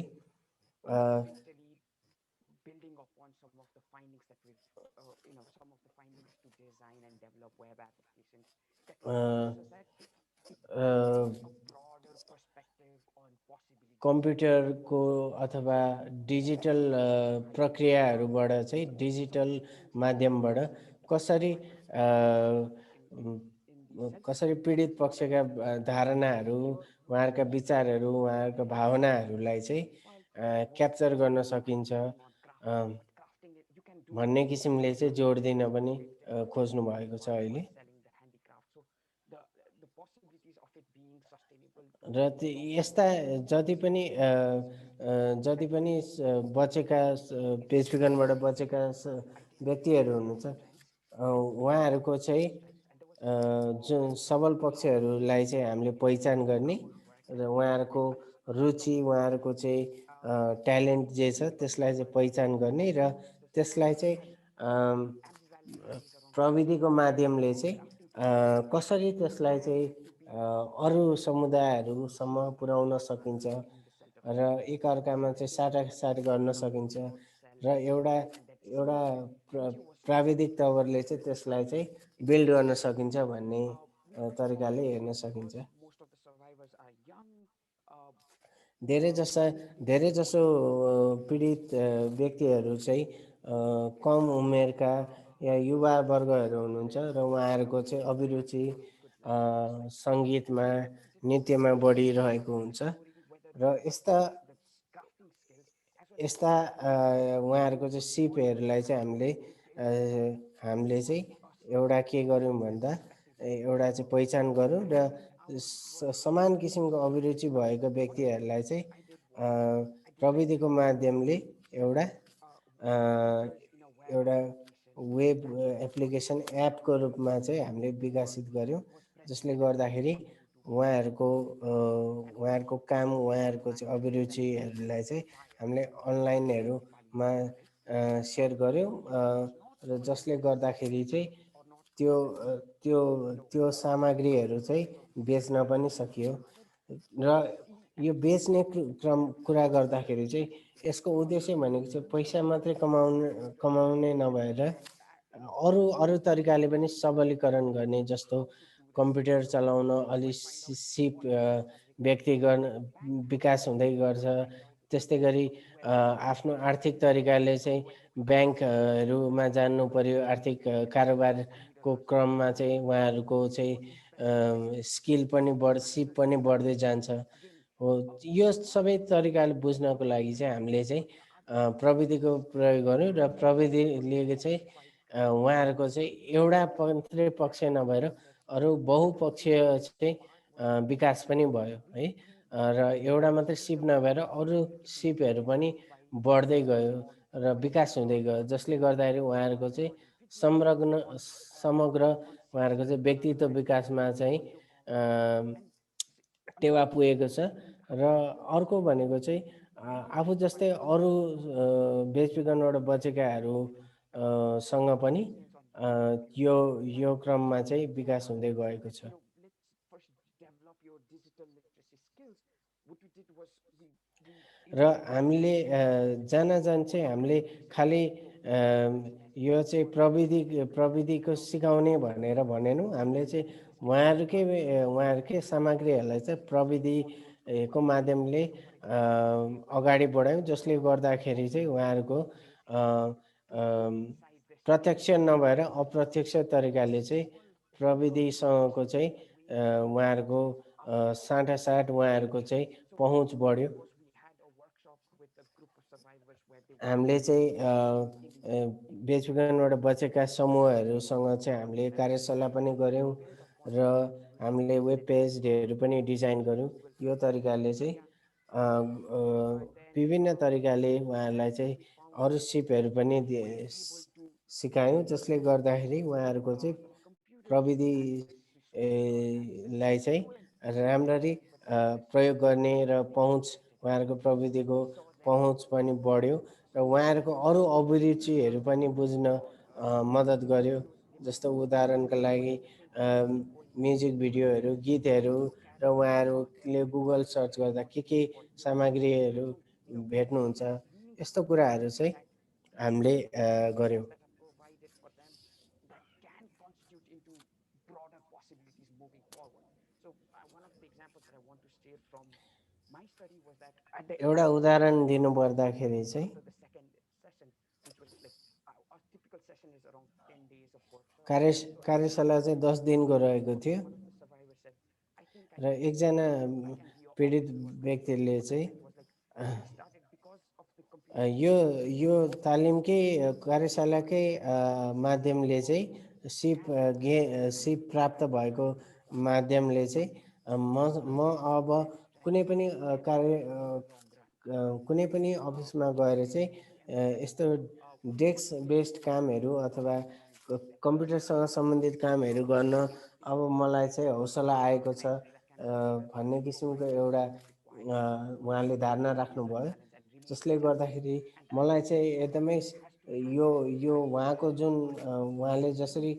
कम्प्युटरको अथवा डिजिटल प्रक्रियाहरूबाट चाहिँ डिजिटल माध्यमबाट कसरी पीडित पक्षका धारणाहरू, उहाँहरूका विचारहरू, उहाँहरूका भावनाहरूलाई चाहिँ क्याप्चर गर्न सकिन्छ भन्ने किसिमले चाहिँ जोड दिन पनि खोज्नु भएको छ अहिले। र यस्ता जति पनि बचेका पेजविकनबाट बचेका व्यक्तिहरू हुनुहुन्छ, उहाँहरूको चाहिँ जुन सबल पक्षहरूलाई चाहिँ हामीले पहिचान गर्ने र उहाँहरूको रुचि, उहाँहरूको चाहिँ ट्यालेन्ट जे छ त्यसलाई चाहिँ पहिचान गर्ने र त्यसलाई चाहिँ प्रविधिको माध्यमले चाहिँ कसरी त्यसलाई चाहिँ अरू समुदायहरूसम्म पुर्याउन सकिन्छ र एकअर्कामा चाहिँ साटासाट गर्न सकिन्छ र एउटा प्राविधिक तवरले चाहिँ त्यसलाई चाहिँ बिल्ड गर्न सकिन्छ भन्ने तरिकाले हेर्न सकिन्छ। धेरै जसो पीडित व्यक्तिहरू चाहिँ कम उमेरका या युवा वर्गहरू हुनुहुन्छ र उहाँहरूको चाहिँ अभिरुचि सङ्गीतमा, नृत्यमा बढिरहेको हुन्छ र यस्ता उहाँहरूको चाहिँ सिपहरूलाई चाहिँ हामीले चाहिँ एउटा के गर्यौँ भन्दा एउटा चाहिँ पहिचान गरौँ र समान किसिमको अभिरुचि भएको व्यक्तिहरूलाई चाहिँ प्रविधिको माध्यमले एउटा वेब एप्लिकेसन एपको रूपमा चाहिँ हामीले विकसित गर्यौँ, जसले गर्दाखेरि उहाँहरूको काम, उहाँहरूको चाहिँ अभिरुचिहरूलाई चाहिँ हामीले अनलाइनहरूमा सेयर गर्यौँ र जसले गर्दाखेरि चाहिँ त्यो सामग्रीहरू चाहिँ बेच्न पनि सकियो। र यो बेच्ने कुरा गर्दाखेरि चाहिँ यसको उद्देश्य भनेको चाहिँ पैसा मात्रै कमाउने नभएर अरू तरिकाले पनि सबलीकरण गर्ने, जस्तो कम्प्युटर चलाउन अलि सिप व्यक्तिगत विकास हुँदै गर्छ। त्यस्तै गरी आफ्नो आर्थिक तरिकाले चाहिँ ब्याङ्कहरूमा जान्नु पर्यो, आर्थिक कारोबारको क्रममा चाहिँ उहाँहरूको चाहिँ स्किल पनि सिप पनि बढ्दै जान्छ हो। यो सबै तरिकाले बुझ्नको लागि चाहिँ हामीले चाहिँ प्रविधिको प्रयोग गर्यौँ र प्रविधिले चाहिँ उहाँहरूको चाहिँ एउटा मात्रै पक्ष नभएर अरू बहुपक्षीय चाहिँ विकास पनि भयो है। र एउटा मात्रै सिप नभएर अरू सिपहरू पनि बढ्दै गयो र विकास हुँदै गयो, जसले गर्दाखेरि उहाँहरूको चाहिँ समग्र उहाँहरूको चाहिँ व्यक्तित्व विकासमा चाहिँ टेवा पुगेको छ। र अर्को भनेको चाहिँ आफू जस्तै अरू बेचबिखनबाट बचेकाहरू सँग पनि यो क्रममा चाहिँ विकास हुँदै गएको छ। र हामीले जान चाहिँ हामीले खालि यो चाहिँ प्रविधिको सिकाउने भनेर भनेनौँ। हामीले चाहिँ उहाँहरूकै सामग्रीहरूलाई चाहिँ प्रविधिको माध्यमले अगाडि बढायौँ, जसले गर्दाखेरि चाहिँ उहाँहरूको प्रत्यक्ष नभएर अप्रत्यक्ष तरिकाले चाहिँ प्रविधिसँगको चाहिँ उहाँहरूको साटासाट उहाँहरूको चाहिँ पहुँच बढ्यो। हामीले चाहिँ बेचबिखनबाट बचेका समूहहरूसँग चाहिँ हामीले कार्यशाला पनि गऱ्यौँ र हामीले वेब पेजहरू पनि डिजाइन गऱ्यौँ। यो तरिकाले चाहिँ विभिन्न तरिकाले उहाँहरूलाई चाहिँ अरू सिपहरू पनि सिकायौँ, जसले गर्दाखेरि उहाँहरूको चाहिँ प्रविधिलाई चाहिँ राम्ररी प्रयोग गर्ने र पहुँच उहाँहरूको प्रविधिको पहुँच पनि बढ्यो र उहाँहरूको अरू अभिरुचिहरू पनि बुझ्न मद्दत गर्यो। जस्तो उदाहरणका लागि म्युजिक भिडियोहरू, गीतहरू र उहाँहरूले गुगल सर्च गर्दा के सामग्रीहरू भेट्नुहुन्छ, यस्तो कुराहरू चाहिँ हामीले गऱ्यौँ। एउटा उदाहरण दिनुपर्दाखेरि चाहिँ कार्यशाला चाहिँ 10 दिनको रहेको थियो र एकजना पीडित व्यक्तिले चाहिँ यो तालिमकै कार्यशालाकै माध्यमले चाहिँ सिप प्राप्त भएको माध्यमले चाहिँ म अब कुनै पनि अफिसमा गएर चाहिँ यस्तो डेस्क बेस्ड कामहरू अथवा कम्प्युटरसँग सम्बन्धित कामहरू गर्न अब मलाई चाहिँ हौसला आएको छ भन्ने किसिमको एउटा उहाँले धारणा राख्नुभयो, जसले गर्दाखेरि मलाई चाहिँ एकदमै यो उहाँको जुन उहाँले जसरी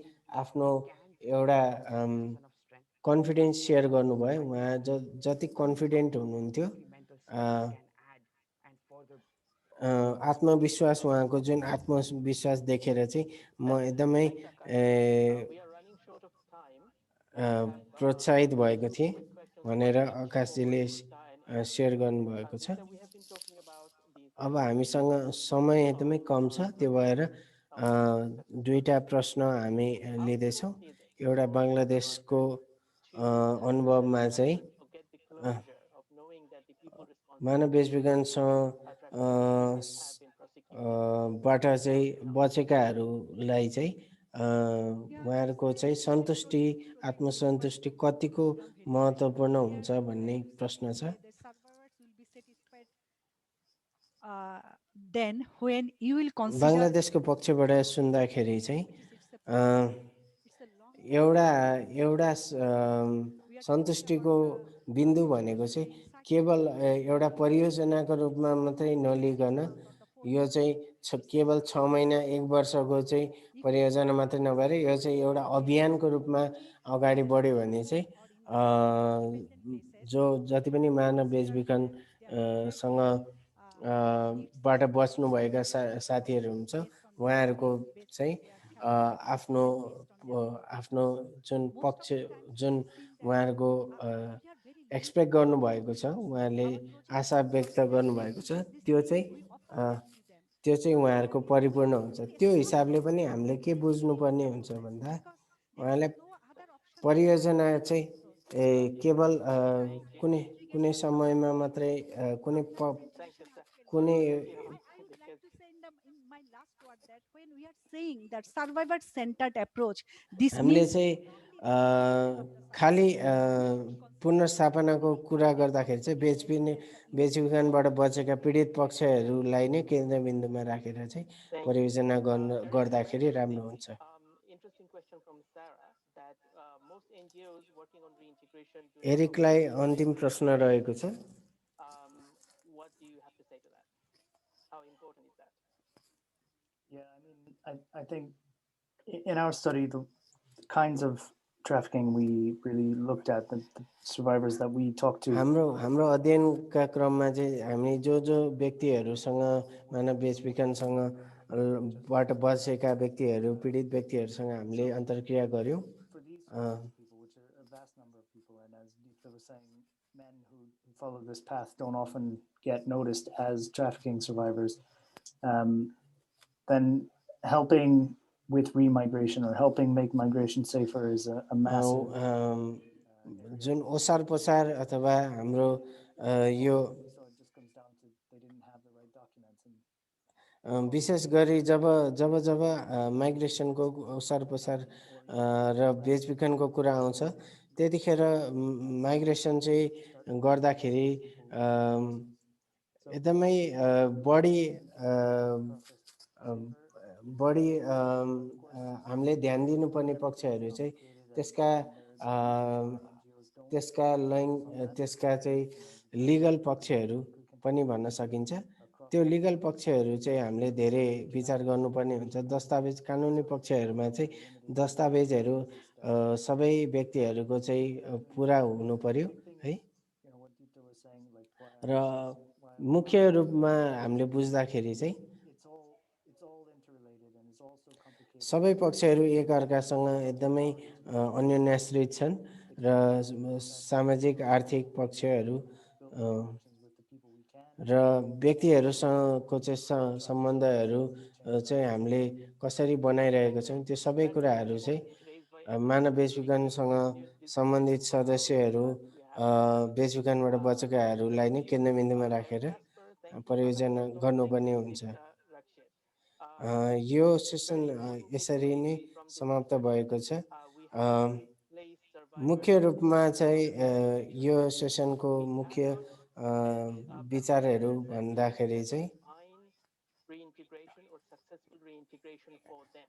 आफ्नो एउटा कन्फिडेन्स सेयर गर्नुभयो, उहाँ जति कन्फिडेन्ट हुनुहुन्थ्यो, आत्मविश्वास, उहाँको जुन आत्मविश्वास देखेर चाहिँ म एकदमै प्रोत्साहित भएको थिएँ भनेर आकाशजीले सेयर गर्नुभएको छ। अब हामीसँग समय एकदमै कम छ, त्यो भएर दुईटा प्रश्न हामी लिँदैछौँ। एउटा बङ्गलादेशको अनुभवमा चाहिँ मानव बेचबिखनबाट चाहिँ बचेकाहरूलाई चाहिँ उहाँहरूको चाहिँ सन्तुष्टि, आत्मसन्तुष्टि कतिको महत्त्वपूर्ण हुन्छ भन्ने प्रश्न छ। बङ्गलादेशको पक्षबाट सुन्दाखेरि चाहिँ एउटा सन्तुष्टिको बिन्दु भनेको चाहिँ केवल एउटा परियोजनाको रूपमा मात्रै नलिकन यो चाहिँ केवल 6 महिना 1 वर्षको चाहिँ परियोजना मात्रै नभएर यो चाहिँ एउटा अभियानको रूपमा अगाडि बढ्यो भने चाहिँ जति पनि मानव बेचबिखनसँग बाट बच्नुभएका साथीहरू हुन्छ, उहाँहरूको चाहिँ आफ्नो जुन पक्ष जुन उहाँहरूको एक्सपेक्ट गर्नुभएको छ, उहाँले आशा व्यक्त गर्नुभएको छ, त्यो चाहिँ उहाँहरूको परिपूर्ण हुन्छ। त्यो हिसाबले पनि हामीले के बुझ्नुपर्ने हुन्छ भन्दा उहाँले परियोजना चाहिँ केवल कुनै समयमा मात्रै कुनै that when we are saying that survivor-centered approach, this हामीले means चाहिँ खालि पुनर्स्थापनाको कुरा गर्दाखेरि चाहिँ बेचबिखनबाट बचेका पीडित पक्षहरूलाई नै केन्द्रबिन्दुमा राखेर चाहिँ परियोजना गर्दाखेरि राम्रो हुन्छ। Interesting question from Sarah that most NGOs working on reintegration. एरिकलाई अन्तिम प्रश्न रहेको छ। What do you have to say to that? How important is that? Yeah, I mean, I think in our study, the kinds of trafficking we really looked at, the survivors that we talked to. हाम्रो अध्ययनका क्रममा चाहिँ हामी जो व्यक्तिहरूसँग मानव बेचबिखनसँग बाट बचेका व्यक्तिहरू पीडित व्यक्तिहरूसँग हामीले अन्तर्क्रिया गर्यौं। For these people, which are a vast number of people, and as Deepta was saying, men who follow this path don't often get noticed as trafficking survivors. Then helping with remigration or helping make migration safer is a massive. जुन ओसार पसार अथवा हाम्रो यो So it just comes down to they didn't have the right documents. विशेष गरी जब माइग्रेसनको ओसार पसार र बेचबिखनको कुरा आउँछ त्यतिखेर माइग्रेसन चाहिँ गर्दाखेरि एकदमै बढी हामीले ध्यान दिनुपर्ने पक्षहरू चाहिँ त्यसका चाहिँ लिगल पक्षहरू पनि भन्न सकिन्छ। त्यो लिगल पक्षहरू चाहिँ हामीले धेरै विचार गर्नुपर्ने हुन्छ। दस्तावेज कानुनी पक्षहरूमा चाहिँ दस्तावेजहरू सबै व्यक्तिहरूको चाहिँ पुरा हुनु पर्यो है। र मुख्य रूपमा हामीले बुझ्दाखेरि चाहिँ सबै पक्षहरू एकअर्कासँग एकदमै अन्योन्याश्रित छन् र सामाजिक आर्थिक पक्षहरू र व्यक्तिहरूसँगको चाहिँ सम्बन्धहरू चाहिँ हामीले कसरी बनाइरहेको छौं त्यो सबै कुराहरू चाहिँ मानव बेचबिखनसँग सम्बन्धित सदस्यहरू बेचबिखनबाट बचेकाहरूलाई नै केन्द्रबिन्दुमा राखेर परियोजना गर्नुपर्ने हुन्छ। यो सेसन यसरी नै समाप्त भएको छ। मुख्य रूपमा चाहिँ यो सेसनको मुख्य विचारहरू भन्दाखेरि चाहिँ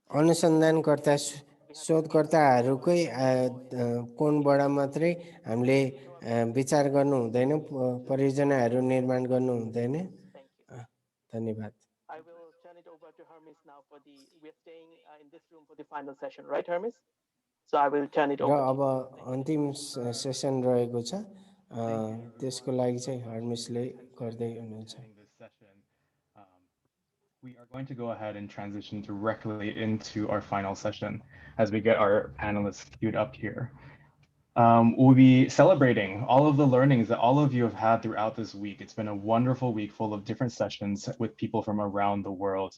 अनुसन्धानकर्ता शोधकर्ताहरूकै कोणबाट मात्रै हामीले विचार गर्नु हुँदैन, परियोजनाहरू निर्माण गर्नु हुँदैन। धन्यवाद। I will turn it over to Hermes now for we're staying in this room for the final session, right, Hermes? So I will turn it over. र अब अन्तिम सेसन रहेको छ, त्यसको लागि चाहिँ हर्मिसले गर्दै हुनुहुन्छ। We are going to go ahead and transition directly into our final session as we get our panelists queued up here. We'll be celebrating all of the learnings that all of you have had throughout this week. It's been a wonderful week full of different sessions with people from around the world.